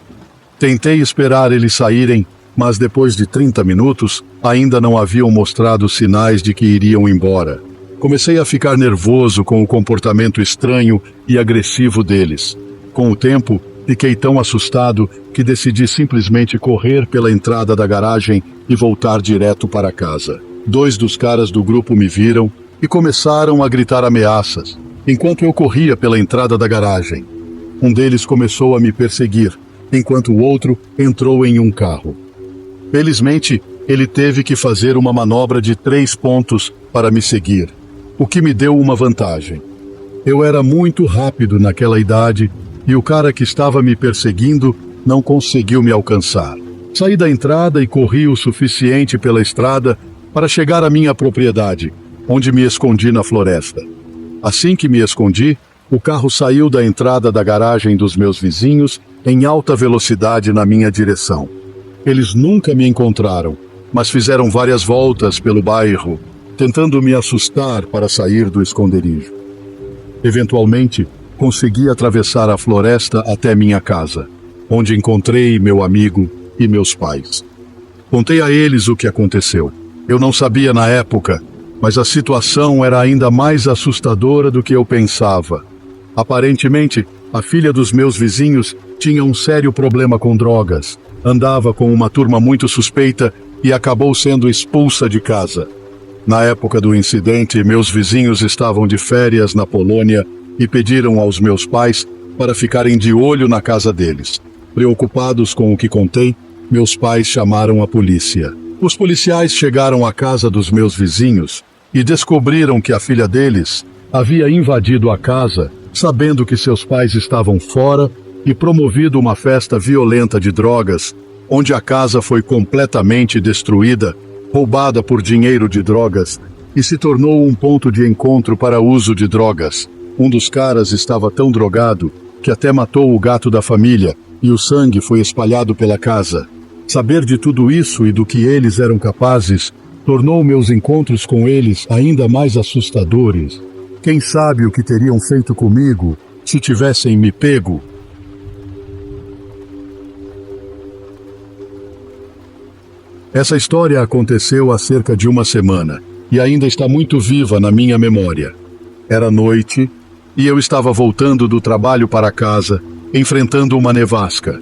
B: Tentei esperar eles saírem, mas depois de 30 minutos, ainda não haviam mostrado sinais de que iriam embora. Comecei a ficar nervoso com o comportamento estranho e agressivo deles. Com o tempo, fiquei tão assustado que decidi simplesmente correr pela entrada da garagem e voltar direto para casa. 2 dos caras do grupo me viram e começaram a gritar ameaças, enquanto eu corria pela entrada da garagem. Um deles começou a me perseguir, enquanto o outro entrou em um carro. Felizmente, ele teve que fazer uma manobra de 3 pontos para me seguir, o que me deu uma vantagem. Eu era muito rápido naquela idade e o cara que estava me perseguindo não conseguiu me alcançar. Saí da entrada e corri o suficiente pela estrada para chegar à minha propriedade, onde me escondi na floresta. Assim que me escondi, o carro saiu da entrada da garagem dos meus vizinhos em alta velocidade na minha direção. Eles nunca me encontraram, mas fizeram várias voltas pelo bairro, tentando me assustar para sair do esconderijo. Eventualmente, consegui atravessar a floresta até minha casa, onde encontrei meu amigo e meus pais. Contei a eles o que aconteceu. Eu não sabia na época, mas a situação era ainda mais assustadora do que eu pensava. Aparentemente, a filha dos meus vizinhos tinha um sério problema com drogas, andava com uma turma muito suspeita e acabou sendo expulsa de casa. Na época do incidente, meus vizinhos estavam de férias na Polônia e pediram aos meus pais para ficarem de olho na casa deles. Preocupados com o que contei, meus pais chamaram a polícia. Os policiais chegaram à casa dos meus vizinhos e descobriram que a filha deles havia invadido a casa, sabendo que seus pais estavam fora, e promovido uma festa violenta de drogas, onde a casa foi completamente destruída, roubada por dinheiro de drogas, e se tornou um ponto de encontro para uso de drogas. Um dos caras estava tão drogado que até matou o gato da família, e o sangue foi espalhado pela casa. Saber de tudo isso e do que eles eram capazes tornou meus encontros com eles ainda mais assustadores. Quem sabe o que teriam feito comigo se tivessem me pego? Essa história aconteceu há cerca de uma semana e ainda está muito viva na minha memória. Era noite e eu estava voltando do trabalho para casa, enfrentando uma nevasca.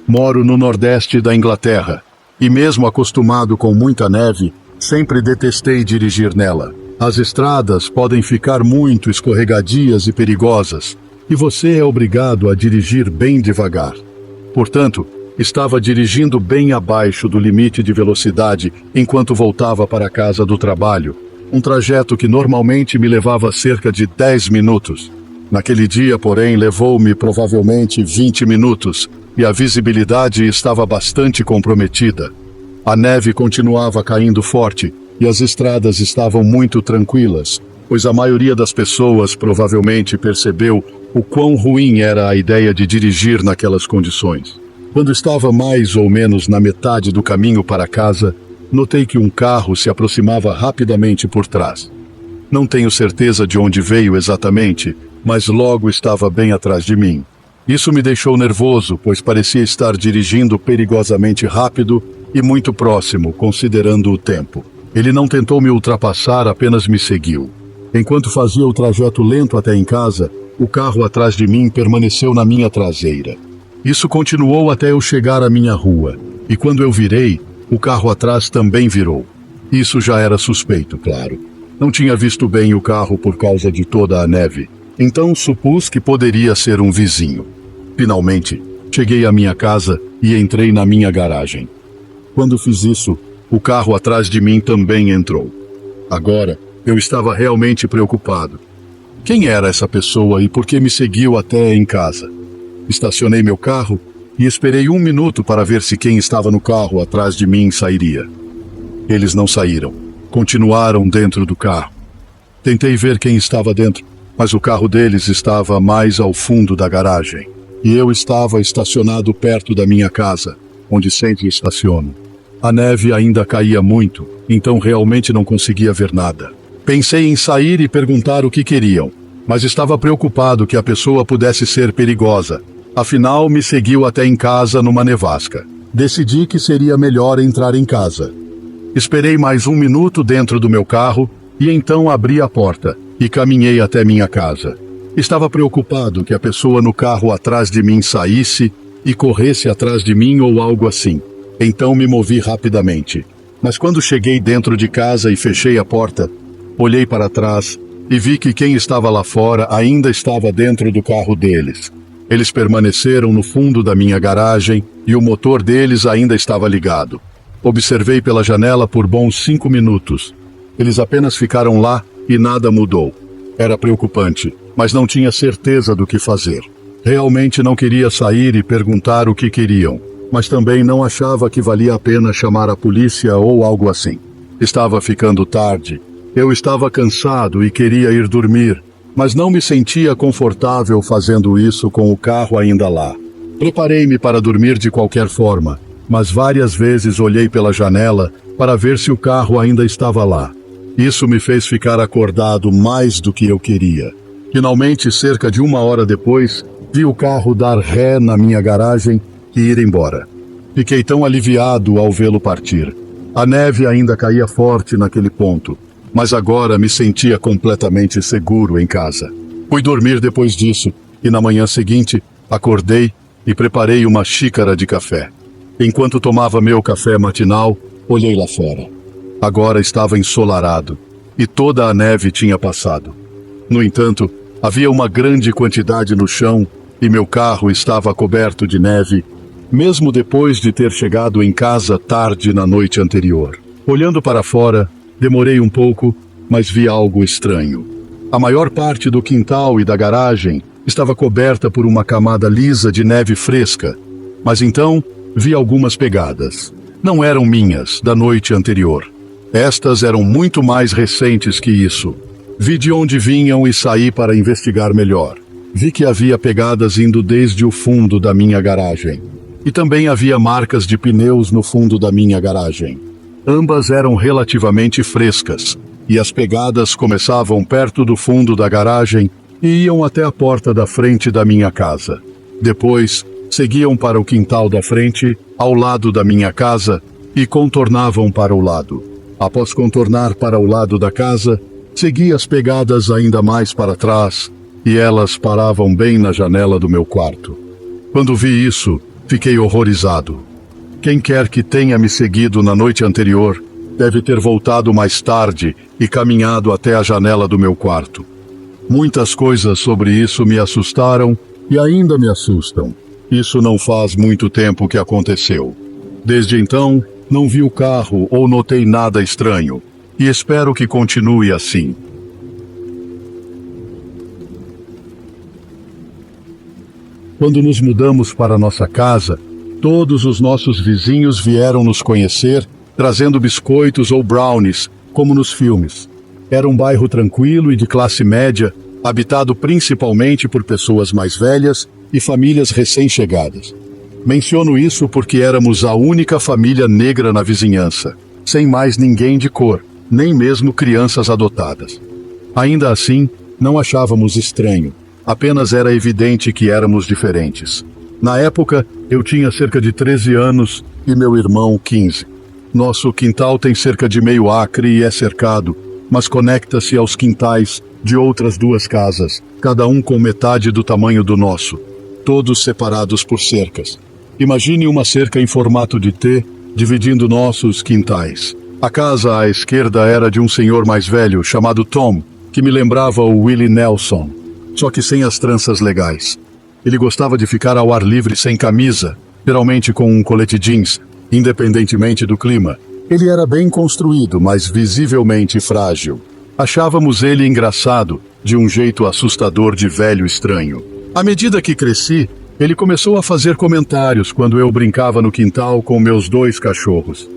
B: Moro no nordeste da Inglaterra e, mesmo acostumado com muita neve, sempre detestei dirigir nela. As estradas podem ficar muito escorregadias e perigosas, e você é obrigado a dirigir bem devagar. Portanto, estava dirigindo bem abaixo do limite de velocidade enquanto voltava para casa do trabalho, um trajeto que normalmente me levava cerca de 10 minutos. Naquele dia, porém, levou-me provavelmente 20 minutos e a visibilidade estava bastante comprometida. A neve continuava caindo forte e as estradas estavam muito tranquilas, pois a maioria das pessoas provavelmente percebeu o quão ruim era a ideia de dirigir naquelas condições. Quando estava mais ou menos na metade do caminho para casa, notei que um carro se aproximava rapidamente por trás. Não tenho certeza de onde veio exatamente, mas logo estava bem atrás de mim. Isso me deixou nervoso, pois parecia estar dirigindo perigosamente rápido e muito próximo, considerando o tempo. Ele não tentou me ultrapassar, apenas me seguiu. Enquanto fazia o trajeto lento até em casa, o carro atrás de mim permaneceu na minha traseira. Isso continuou até eu chegar à minha rua, e quando eu virei, o carro atrás também virou. Isso já era suspeito, claro. Não tinha visto bem o carro por causa de toda a neve, então supus que poderia ser um vizinho. Finalmente, cheguei à minha casa e entrei na minha garagem. Quando fiz isso, o carro atrás de mim também entrou. Agora, eu estava realmente preocupado. Quem era essa pessoa e por que me seguiu até em casa? Estacionei meu carro e esperei 1 minuto para ver se quem estava no carro atrás de mim sairia. Eles não saíram. Continuaram dentro do carro. Tentei ver quem estava dentro, mas o carro deles estava mais ao fundo da garagem. E eu estava estacionado perto da minha casa, onde sempre estaciono. A neve ainda caía muito, então realmente não conseguia ver nada. Pensei em sair e perguntar o que queriam, mas estava preocupado que a pessoa pudesse ser perigosa. Afinal, me seguiu até em casa numa nevasca. Decidi que seria melhor entrar em casa. Esperei mais 1 minuto dentro do meu carro e então abri a porta e caminhei até minha casa. Estava preocupado que a pessoa no carro atrás de mim saísse e corresse atrás de mim ou algo assim. Então me movi rapidamente. Mas quando cheguei dentro de casa e fechei a porta, olhei para trás e vi que quem estava lá fora ainda estava dentro do carro deles. Eles permaneceram no fundo da minha garagem e o motor deles ainda estava ligado. Observei pela janela por bons 5 minutos. Eles apenas ficaram lá e nada mudou. Era preocupante, mas não tinha certeza do que fazer. Realmente não queria sair e perguntar o que queriam, mas também não achava que valia a pena chamar a polícia ou algo assim. Estava ficando tarde. Eu estava cansado e queria ir dormir, mas não me sentia confortável fazendo isso com o carro ainda lá. Preparei-me para dormir de qualquer forma, mas várias vezes olhei pela janela para ver se o carro ainda estava lá. Isso me fez ficar acordado mais do que eu queria. Finalmente, cerca de 1 hora depois, vi o carro dar ré na minha garagem e ir embora. Fiquei tão aliviado ao vê-lo partir. A neve ainda caía forte naquele ponto, mas agora me sentia completamente seguro em casa. Fui dormir depois disso e na manhã seguinte acordei e preparei uma xícara de café. Enquanto tomava meu café matinal, olhei lá fora. Agora estava ensolarado e toda a neve tinha passado. No entanto, havia uma grande quantidade no chão e meu carro estava coberto de neve, mesmo depois de ter chegado em casa tarde na noite anterior. Olhando para fora, demorei um pouco, mas vi algo estranho. A maior parte do quintal e da garagem estava coberta por uma camada lisa de neve fresca, mas então vi algumas pegadas. Não eram minhas, da noite anterior. Estas eram muito mais recentes que isso. Vi de onde vinham e saí para investigar melhor. Vi que havia pegadas indo desde o fundo da minha garagem. E também havia marcas de pneus no fundo da minha garagem. Ambas eram relativamente frescas, e as pegadas começavam perto do fundo da garagem e iam até a porta da frente da minha casa. Depois, seguiam para o quintal da frente, ao lado da minha casa, e contornavam para o lado. Após contornar para o lado da casa, segui as pegadas ainda mais para trás, e elas paravam bem na janela do meu quarto. Quando vi isso, fiquei horrorizado. Quem quer que tenha me seguido na noite anterior deve ter voltado mais tarde e caminhado até a janela do meu quarto. Muitas coisas sobre isso me assustaram e ainda me assustam. Isso não faz muito tempo que aconteceu. Desde então, não vi o carro ou notei nada estranho, e espero que continue assim. Quando nos mudamos para nossa casa, todos os nossos vizinhos vieram nos conhecer, trazendo biscoitos ou brownies, como nos filmes. Era um bairro tranquilo e de classe média, habitado principalmente por pessoas mais velhas e famílias recém-chegadas. Menciono isso porque éramos a única família negra na vizinhança, sem mais ninguém de cor, nem mesmo crianças adotadas. Ainda assim, não achávamos estranho, apenas era evidente que éramos diferentes. Na época, eu tinha cerca de 13 anos e meu irmão 15. Nosso quintal tem cerca de meio acre e é cercado, mas conecta-se aos quintais de outras 2 casas, cada um com metade do tamanho do nosso, todos separados por cercas. Imagine uma cerca em formato de T, dividindo nossos quintais. A casa à esquerda era de um senhor mais velho, chamado Tom, que me lembrava o Willie Nelson, só que sem as tranças legais. Ele gostava de ficar ao ar livre sem camisa, geralmente com um colete jeans, independentemente do clima. Ele era bem construído, mas visivelmente frágil. Achávamos ele engraçado, de um jeito assustador de velho estranho. À medida que cresci, ele começou a fazer comentários quando eu brincava no quintal com meus 2 cachorros.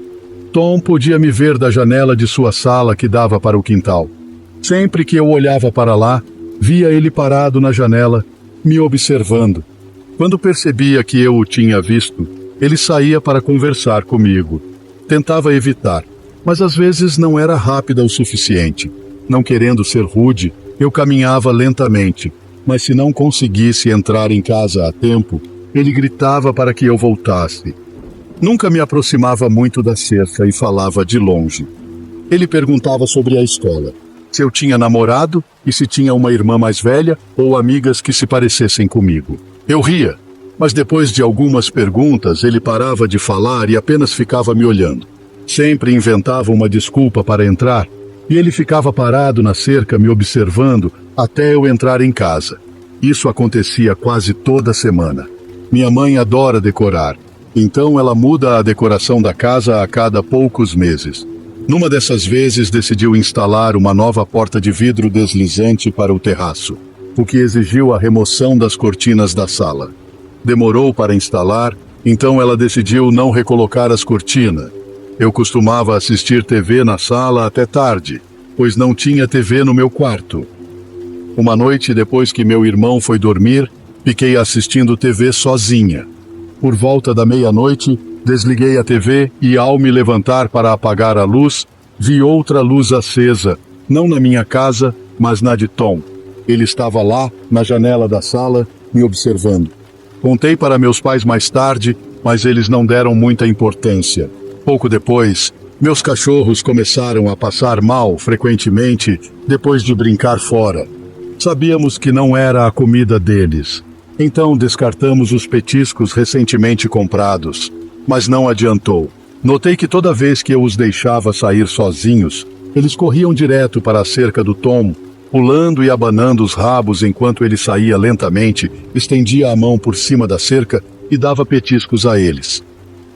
B: Tom podia me ver da janela de sua sala que dava para o quintal. Sempre que eu olhava para lá, via ele parado na janela, me observando. Quando percebia que eu o tinha visto, ele saía para conversar comigo. Tentava evitar, mas às vezes não era rápida o suficiente. Não querendo ser rude, eu caminhava lentamente, mas se não conseguisse entrar em casa a tempo, ele gritava para que eu voltasse. Nunca me aproximava muito da cerca e falava de longe. Ele perguntava sobre a escola, se eu tinha namorado e se tinha uma irmã mais velha ou amigas que se parecessem comigo. Eu ria, mas depois de algumas perguntas ele parava de falar e apenas ficava me olhando. Sempre inventava uma desculpa para entrar e ele ficava parado na cerca me observando até eu entrar em casa. Isso acontecia quase toda semana. Minha mãe adora decorar, então ela muda a decoração da casa a cada poucos meses. Numa dessas vezes decidiu instalar uma nova porta de vidro deslizante para o terraço, o que exigiu a remoção das cortinas da sala. Demorou para instalar, então ela decidiu não recolocar as cortinas. Eu costumava assistir TV na sala até tarde, pois não tinha TV no meu quarto. Uma noite depois que meu irmão foi dormir, fiquei assistindo TV sozinha. Por volta da meia-noite, desliguei a TV e, ao me levantar para apagar a luz, vi outra luz acesa, não na minha casa, mas na de Tom. Ele estava lá, na janela da sala, me observando. Contei para meus pais mais tarde, mas eles não deram muita importância. Pouco depois, meus cachorros começaram a passar mal frequentemente depois de brincar fora. Sabíamos que não era a comida deles. Então descartamos os petiscos recentemente comprados, mas não adiantou. Notei que toda vez que eu os deixava sair sozinhos, eles corriam direto para a cerca do Tom, pulando e abanando os rabos enquanto ele saía lentamente, estendia a mão por cima da cerca e dava petiscos a eles.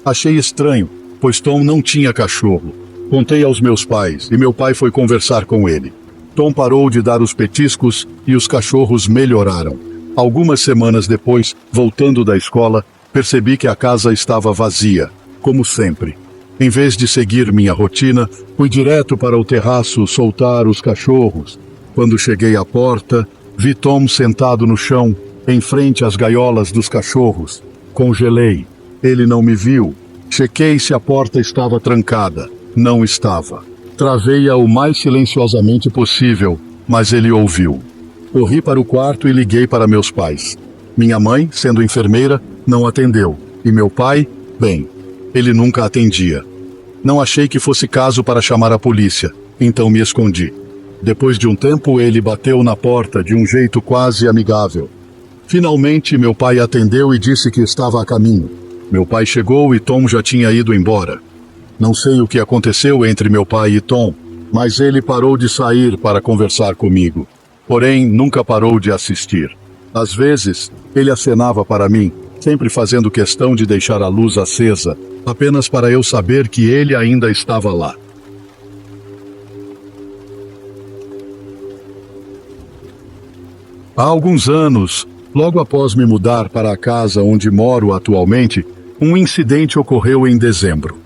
B: Achei estranho, pois Tom não tinha cachorro. Contei aos meus pais e meu pai foi conversar com ele. Tom parou de dar os petiscos e os cachorros melhoraram. Algumas semanas depois, voltando da escola, percebi que a casa estava vazia, como sempre. Em vez de seguir minha rotina, fui direto para o terraço soltar os cachorros. Quando cheguei à porta, vi Tom sentado no chão, em frente às gaiolas dos cachorros. Congelei. Ele não me viu. Chequei se a porta estava trancada. Não estava. Travei-a o mais silenciosamente possível, mas ele ouviu. Corri para o quarto e liguei para meus pais. Minha mãe, sendo enfermeira, não atendeu. E meu pai, bem, ele nunca atendia. Não achei que fosse caso para chamar a polícia, então me escondi. Depois de um tempo, ele bateu na porta de um jeito quase amigável. Finalmente, meu pai atendeu e disse que estava a caminho. Meu pai chegou e Tom já tinha ido embora. Não sei o que aconteceu entre meu pai e Tom, mas ele parou de sair para conversar comigo. Porém, nunca parou de assistir. Às vezes, ele acenava para mim, sempre fazendo questão de deixar a luz acesa, apenas para eu saber que ele ainda estava lá. Há alguns anos, logo após me mudar para a casa onde moro atualmente, um incidente ocorreu em dezembro.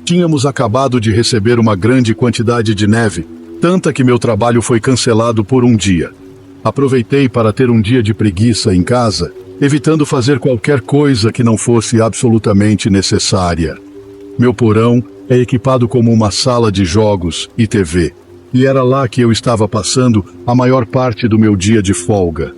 B: Tínhamos acabado de receber uma grande quantidade de neve, tanta que meu trabalho foi cancelado por um dia. Aproveitei para ter um dia de preguiça em casa evitando fazer qualquer coisa que não fosse absolutamente necessária. Meu porão é equipado como uma sala de jogos e TV, e era lá que eu estava passando a maior parte do meu dia de folga.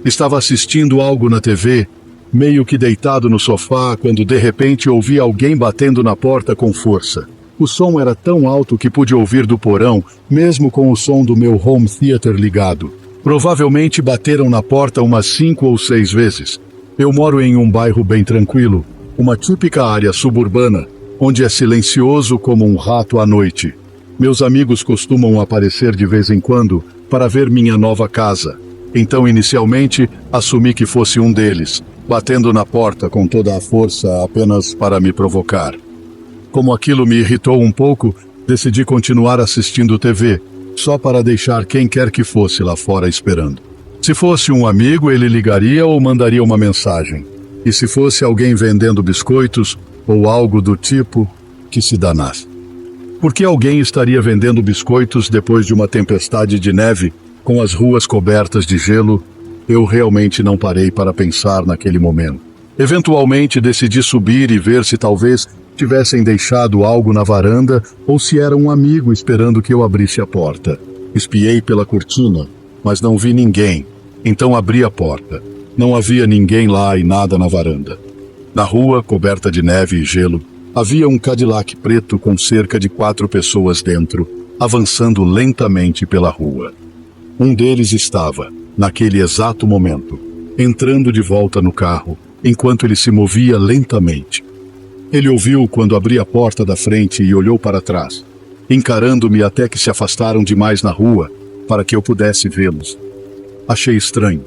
B: Estava assistindo algo na TV, meio que deitado no sofá, quando de repente ouvi alguém batendo na porta com força. O som era tão alto que pude ouvir do porão, mesmo com o som do meu home theater ligado. Provavelmente bateram na porta umas 5 ou 6 vezes. Eu moro em um bairro bem tranquilo, uma típica área suburbana, onde é silencioso como um rato à noite. Meus amigos costumam aparecer de vez em quando para ver minha nova casa. Então, inicialmente, assumi que fosse um deles, batendo na porta com toda a força apenas para me provocar. Como aquilo me irritou um pouco, decidi continuar assistindo TV, só para deixar quem quer que fosse lá fora esperando. Se fosse um amigo, ele ligaria ou mandaria uma mensagem. E se fosse alguém vendendo biscoitos ou algo do tipo, que se danasse. Por que alguém estaria vendendo biscoitos depois de uma tempestade de neve, com as ruas cobertas de gelo? Eu realmente não parei para pensar naquele momento. Eventualmente decidi subir e ver se talvez tivessem deixado algo na varanda ou se era um amigo esperando que eu abrisse a porta. Espiei pela cortina, mas não vi ninguém. Então abri a porta. Não havia ninguém lá e nada na varanda. Na rua, coberta de neve e gelo, havia um Cadillac preto com cerca de 4 pessoas dentro, avançando lentamente pela rua. Um deles estava, naquele exato momento, entrando de volta no carro, enquanto ele se movia lentamente. Ele ouviu quando abri a porta da frente e olhou para trás, encarando-me até que se afastaram demais na rua para que eu pudesse vê-los. Achei estranho,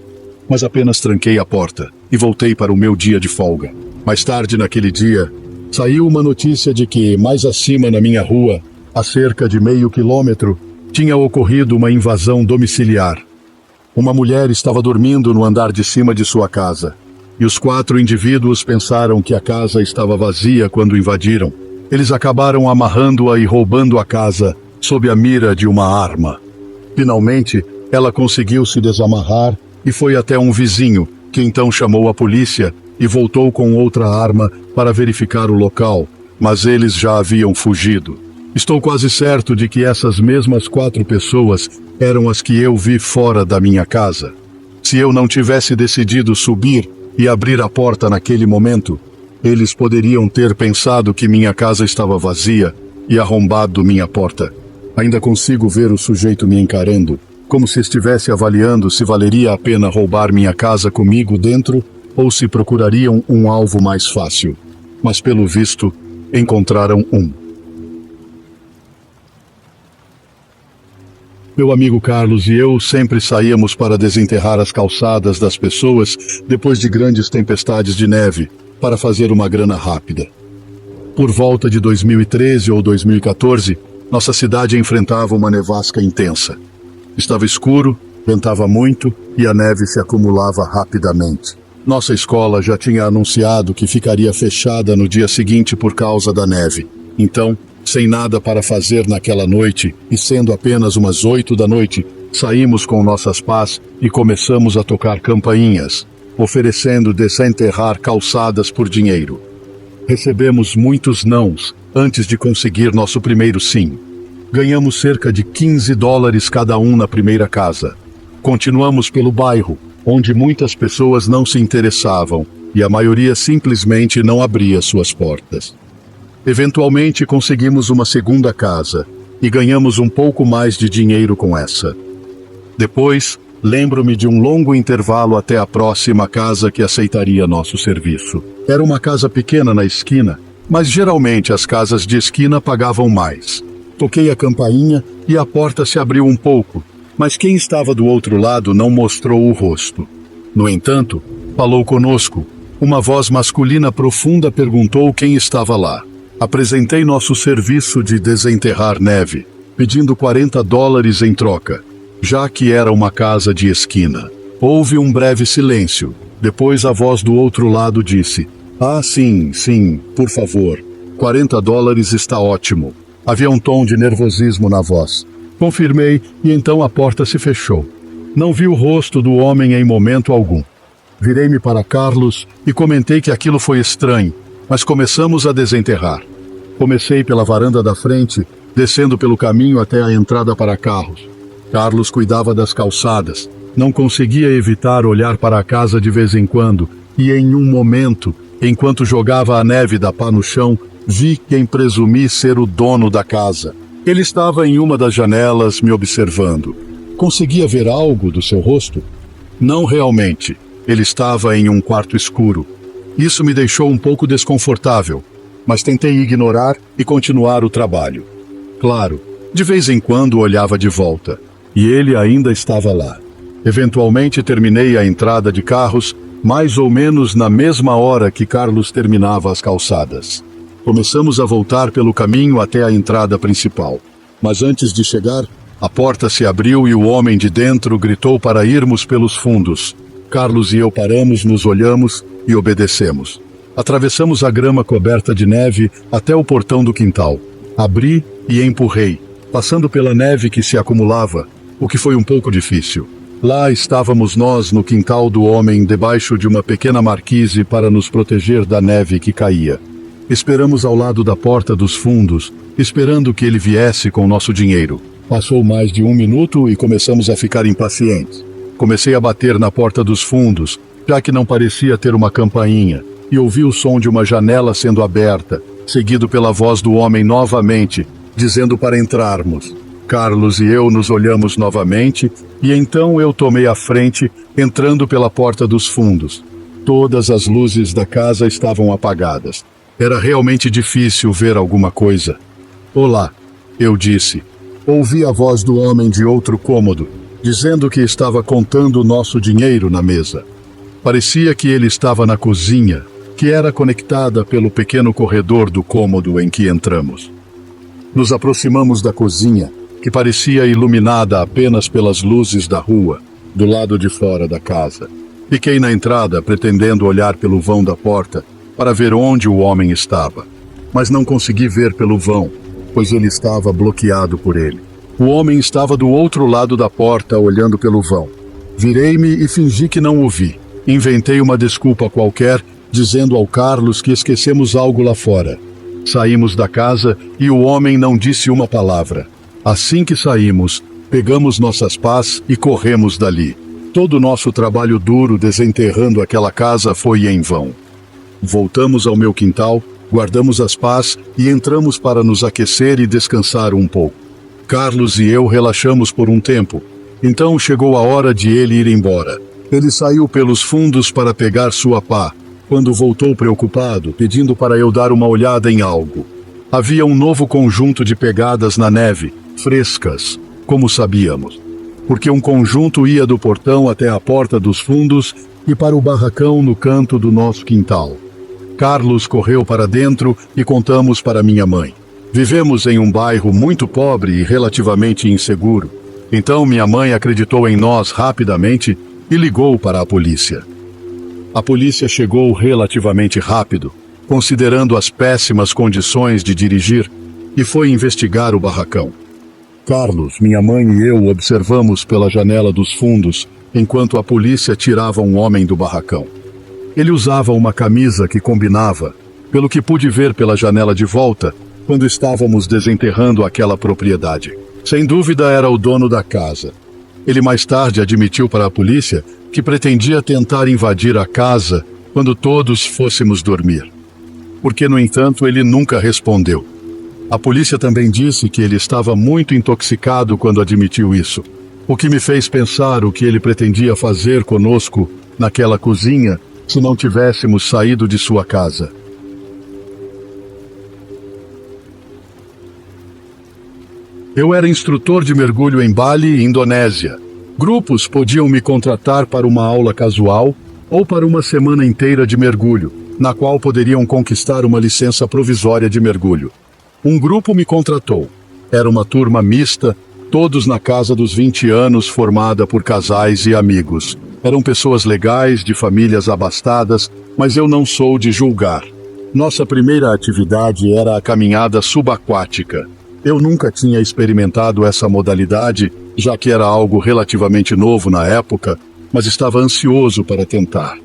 B: mas apenas tranquei a porta e voltei para o meu dia de folga. Mais tarde naquele dia, saiu uma notícia de que, mais acima na minha rua, a cerca de meio quilômetro, tinha ocorrido uma invasão domiciliar. Uma mulher estava dormindo no andar de cima de sua casa, e os 4 indivíduos pensaram que a casa estava vazia quando invadiram. Eles acabaram amarrando-a e roubando a casa sob a mira de uma arma. Finalmente, ela conseguiu se desamarrar e foi até um vizinho, que então chamou a polícia e voltou com outra arma para verificar o local, mas eles já haviam fugido. Estou quase certo de que essas mesmas 4 pessoas eram as que eu vi fora da minha casa. Se eu não tivesse decidido subir e abrir a porta naquele momento, eles poderiam ter pensado que minha casa estava vazia e arrombado minha porta. Ainda consigo ver o sujeito me encarando, como se estivesse avaliando se valeria a pena roubar minha casa comigo dentro ou se procurariam um alvo mais fácil. Mas pelo visto, encontraram um. Meu amigo Carlos e eu sempre saíamos para desenterrar as calçadas das pessoas depois de grandes tempestades de neve, para fazer uma grana rápida. Por volta de 2013 ou 2014, nossa cidade enfrentava uma nevasca intensa. Estava escuro, ventava muito e a neve se acumulava rapidamente. Nossa escola já tinha anunciado que ficaria fechada no dia seguinte por causa da neve. Então, sem nada para fazer naquela noite, e sendo apenas umas 8 da noite, saímos com nossas pás e começamos a tocar campainhas, oferecendo desenterrar calçadas por dinheiro. Recebemos muitos nãos antes de conseguir nosso primeiro sim. Ganhamos cerca de $15 cada um na primeira casa. Continuamos pelo bairro, onde muitas pessoas não se interessavam e a maioria simplesmente não abria suas portas. Eventualmente conseguimos uma segunda casa e ganhamos um pouco mais de dinheiro com essa. Depois, lembro-me de um longo intervalo até a próxima casa que aceitaria nosso serviço. Era uma casa pequena na esquina, mas geralmente as casas de esquina pagavam mais. Toquei a campainha e a porta se abriu um pouco, mas quem estava do outro lado não mostrou o rosto. No entanto, falou conosco. Uma voz masculina profunda perguntou quem estava lá. Apresentei nosso serviço de desenterrar neve, pedindo $40 em troca, já que era uma casa de esquina. Houve um breve silêncio. Depois a voz do outro lado disse: "Ah, sim, por favor. $40 está ótimo." Havia um tom de nervosismo na voz. Confirmei e então a porta se fechou. Não vi o rosto do homem em momento algum. Virei-me para Carlos e comentei que aquilo foi estranho, mas começamos a desenterrar. Comecei pela varanda da frente, descendo pelo caminho até a entrada para carros. Carlos cuidava das calçadas. Não conseguia evitar olhar para a casa de vez em quando, e em um momento, enquanto jogava a neve da pá no chão, vi quem presumi ser o dono da casa. Ele estava em uma das janelas me observando. Conseguia ver algo do seu rosto? Não realmente. Ele estava em um quarto escuro. Isso me deixou um pouco desconfortável, mas tentei ignorar e continuar o trabalho. Claro, de vez em quando olhava de volta, e ele ainda estava lá. Eventualmente terminei a entrada de carros, mais ou menos na mesma hora que Carlos terminava as calçadas. Começamos a voltar pelo caminho até a entrada principal, mas antes de chegar, a porta se abriu e o homem de dentro gritou para irmos pelos fundos. Carlos e eu paramos, nos olhamos e obedecemos. Atravessamos a grama coberta de neve até o portão do quintal. Abri e empurrei, passando pela neve que se acumulava, o que foi um pouco difícil. Lá estávamos nós no quintal do homem, debaixo de uma pequena marquise para nos proteger da neve que caía. Esperamos ao lado da porta dos fundos, esperando que ele viesse com nosso dinheiro. Passou mais de 1 minuto e começamos a ficar impacientes. Comecei a bater na porta dos fundos, já que não parecia ter uma campainha, e ouvi o som de uma janela sendo aberta, seguido pela voz do homem novamente, dizendo para entrarmos. Carlos e eu nos olhamos novamente, e então eu tomei a frente, entrando pela porta dos fundos. Todas as luzes da casa estavam apagadas. Era realmente difícil ver alguma coisa. Olá, eu disse. Ouvi a voz do homem de outro cômodo, dizendo que estava contando o nosso dinheiro na mesa. Parecia que ele estava na cozinha, que era conectada pelo pequeno corredor do cômodo em que entramos. Nos aproximamos da cozinha, que parecia iluminada apenas pelas luzes da rua, do lado de fora da casa. Fiquei na entrada, pretendendo olhar pelo vão da porta, para ver onde o homem estava. Mas não consegui ver pelo vão, pois ele estava bloqueado por ele. O homem estava do outro lado da porta, olhando pelo vão. Virei-me e fingi que não o vi. Inventei uma desculpa qualquer, dizendo ao Carlos que esquecemos algo lá fora. Saímos da casa e o homem não disse uma palavra. Assim que saímos, pegamos nossas pás e corremos dali. Todo o nosso trabalho duro desenterrando aquela casa foi em vão. Voltamos ao meu quintal, guardamos as pás e entramos para nos aquecer e descansar um pouco. Carlos e eu relaxamos por um tempo. Então chegou a hora de ele ir embora. Ele saiu pelos fundos para pegar sua pá, quando voltou preocupado, pedindo para eu dar uma olhada em algo. Havia um novo conjunto de pegadas na neve, frescas, como sabíamos, porque um conjunto ia do portão até a porta dos fundos e para o barracão no canto do nosso quintal. Carlos correu para dentro e contamos para minha mãe. Vivemos em um bairro muito pobre e relativamente inseguro. Então minha mãe acreditou em nós rapidamente e ligou para a polícia. A polícia chegou relativamente rápido, considerando as péssimas condições de dirigir, e foi investigar o barracão. Carlos, minha mãe e eu observamos pela janela dos fundos enquanto a polícia tirava um homem do barracão. Ele usava uma camisa que combinava, pelo que pude ver pela janela de volta, quando estávamos desenterrando aquela propriedade. Sem dúvida era o dono da casa. Ele mais tarde admitiu para a polícia que pretendia tentar invadir a casa quando todos fôssemos dormir. Porque, no entanto, ele nunca respondeu. A polícia também disse que ele estava muito intoxicado quando admitiu isso, o que me fez pensar o que ele pretendia fazer conosco naquela cozinha se não tivéssemos saído de sua casa. Eu era instrutor de mergulho em Bali, Indonésia. Grupos podiam me contratar para uma aula casual ou para uma semana inteira de mergulho, na qual poderiam conquistar uma licença provisória de mergulho. Um grupo me contratou. Era uma turma mista, todos na casa dos 20 anos, formada por casais e amigos. Eram pessoas legais, de famílias abastadas, mas eu não sou de julgar. Nossa primeira atividade era a caminhada subaquática. Eu nunca tinha experimentado essa modalidade, já que era algo relativamente novo na época, mas estava ansioso para tentar.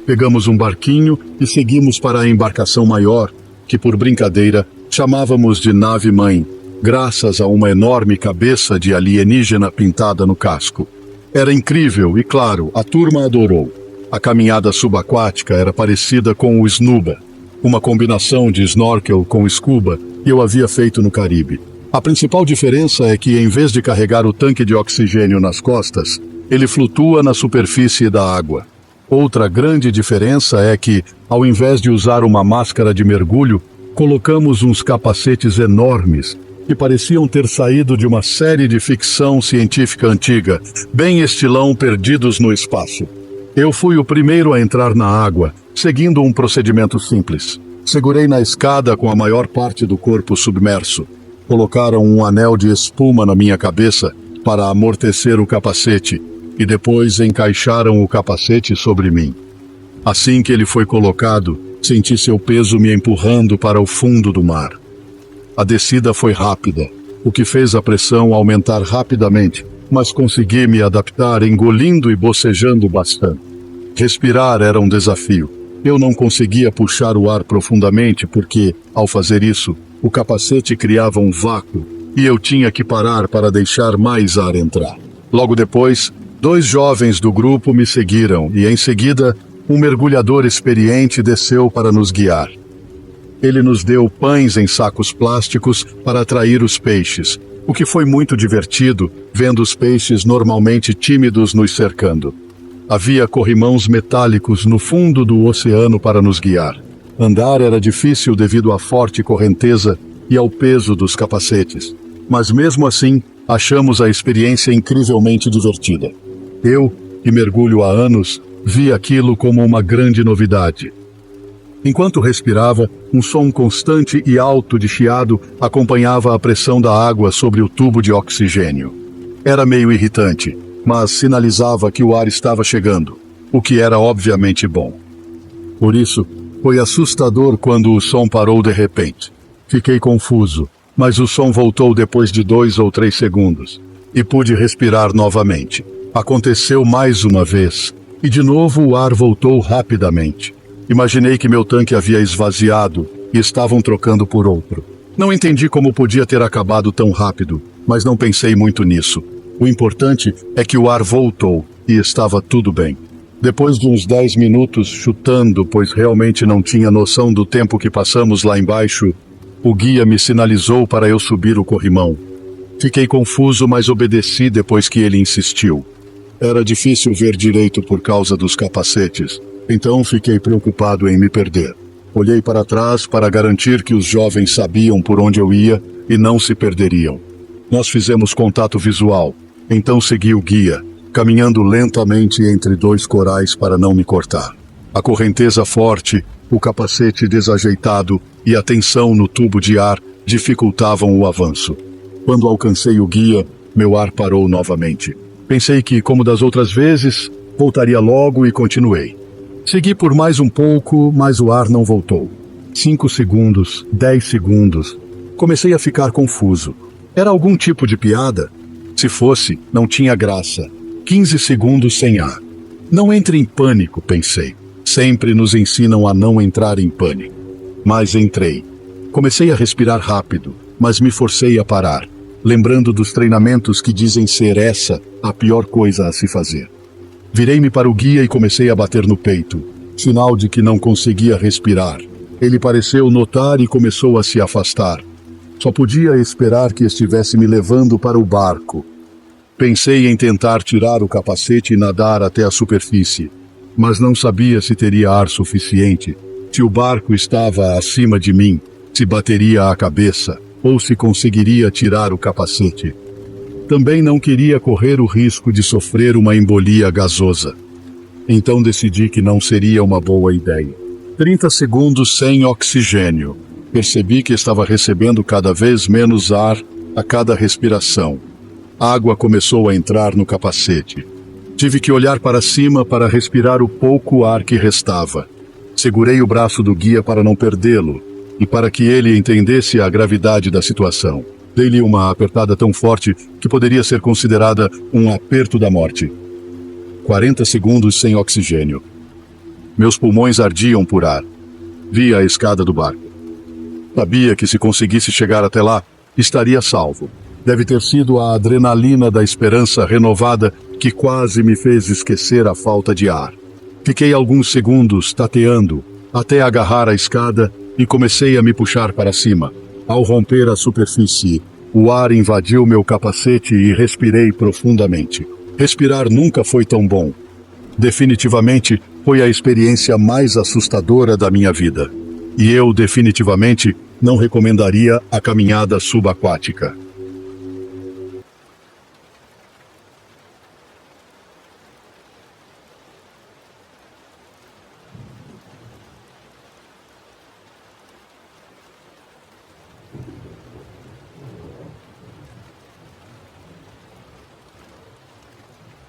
B: Pegamos um barquinho e seguimos para a embarcação maior, que por brincadeira chamávamos de nave-mãe, graças a uma enorme cabeça de alienígena pintada no casco. Era incrível e, claro, a turma adorou. A caminhada subaquática era parecida com o snuba, uma combinação de snorkel com scuba que eu havia feito no Caribe. A principal diferença é que, em vez de carregar o tanque de oxigênio nas costas, ele flutua na superfície da água. Outra grande diferença é que, ao invés de usar uma máscara de mergulho, colocamos uns capacetes enormes que pareciam ter saído de uma série de ficção científica antiga, bem estilão Perdidos no Espaço. Eu fui o primeiro a entrar na água, seguindo um procedimento simples. Segurei na escada com a maior parte do corpo submerso. Colocaram um anel de espuma na minha cabeça para amortecer o capacete e depois encaixaram o capacete sobre mim. Assim que ele foi colocado, senti seu peso me empurrando para o fundo do mar. A descida foi rápida, o que fez a pressão aumentar rapidamente, mas consegui me adaptar engolindo e bocejando bastante. Respirar era um desafio. Eu não conseguia puxar o ar profundamente porque, ao fazer isso, o capacete criava um vácuo e eu tinha que parar para deixar mais ar entrar. Logo depois, 2 jovens do grupo me seguiram e, em seguida, um mergulhador experiente desceu para nos guiar. Ele nos deu pães em sacos plásticos para atrair os peixes, o que foi muito divertido, vendo os peixes normalmente tímidos nos cercando. Havia corrimãos metálicos no fundo do oceano para nos guiar. Andar era difícil devido à forte correnteza e ao peso dos capacetes, mas mesmo assim, achamos a experiência incrivelmente divertida. Eu, que mergulho há anos, vi aquilo como uma grande novidade. Enquanto respirava, um som constante e alto de chiado acompanhava a pressão da água sobre o tubo de oxigênio. Era meio irritante, mas sinalizava que o ar estava chegando, o que era obviamente bom. Por isso, foi assustador quando o som parou de repente. Fiquei confuso, mas o som voltou depois de 2 ou 3 segundos, e pude respirar novamente. Aconteceu mais uma vez, e de novo o ar voltou rapidamente. Imaginei que meu tanque havia esvaziado e estavam trocando por outro. Não entendi como podia ter acabado tão rápido, mas não pensei muito nisso. O importante é que o ar voltou e estava tudo bem. Depois de uns 10 minutos chutando, pois realmente não tinha noção do tempo que passamos lá embaixo, o guia me sinalizou para eu subir o corrimão. Fiquei confuso, mas obedeci depois que ele insistiu. Era difícil ver direito por causa dos capacetes. Então fiquei preocupado em me perder. Olhei para trás para garantir que os jovens sabiam por onde eu ia e não se perderiam. Nós fizemos contato visual, então segui o guia, caminhando lentamente entre 2 corais para não me cortar. A correnteza forte, o capacete desajeitado e a tensão no tubo de ar dificultavam o avanço. Quando alcancei o guia, meu ar parou novamente. Pensei que, como das outras vezes, voltaria logo e continuei. Segui por mais um pouco, mas o ar não voltou. 5 segundos, 10 segundos. Comecei a ficar confuso. Era algum tipo de piada? Se fosse, não tinha graça. 15 segundos sem ar. Não entre em pânico, pensei. Sempre nos ensinam a não entrar em pânico. Mas entrei. Comecei a respirar rápido, mas me forcei a parar, lembrando dos treinamentos que dizem ser essa a pior coisa a se fazer. Virei-me para o guia e comecei a bater no peito, sinal de que não conseguia respirar. Ele pareceu notar e começou a se afastar. Só podia esperar que estivesse me levando para o barco. Pensei em tentar tirar o capacete e nadar até a superfície, mas não sabia se teria ar suficiente, se o barco estava acima de mim, se bateria a cabeça ou se conseguiria tirar o capacete. Também não queria correr o risco de sofrer uma embolia gasosa. Então decidi que não seria uma boa ideia. 30 segundos sem oxigênio. Percebi que estava recebendo cada vez menos ar a cada respiração. A água começou a entrar no capacete. Tive que olhar para cima para respirar o pouco ar que restava. Segurei o braço do guia para não perdê-lo e para que ele entendesse a gravidade da situação. Dei-lhe uma apertada tão forte que poderia ser considerada um aperto da morte. 40 segundos sem oxigênio. Meus pulmões ardiam por ar. Vi a escada do barco. Sabia que se conseguisse chegar até lá, estaria salvo. Deve ter sido a adrenalina da esperança renovada que quase me fez esquecer a falta de ar. Fiquei alguns segundos tateando, até agarrar a escada e comecei a me puxar para cima. Ao romper a superfície, o ar invadiu meu capacete e respirei profundamente. Respirar nunca foi tão bom. Definitivamente, foi a experiência mais assustadora da minha vida. E eu, definitivamente, não recomendaria a caminhada subaquática.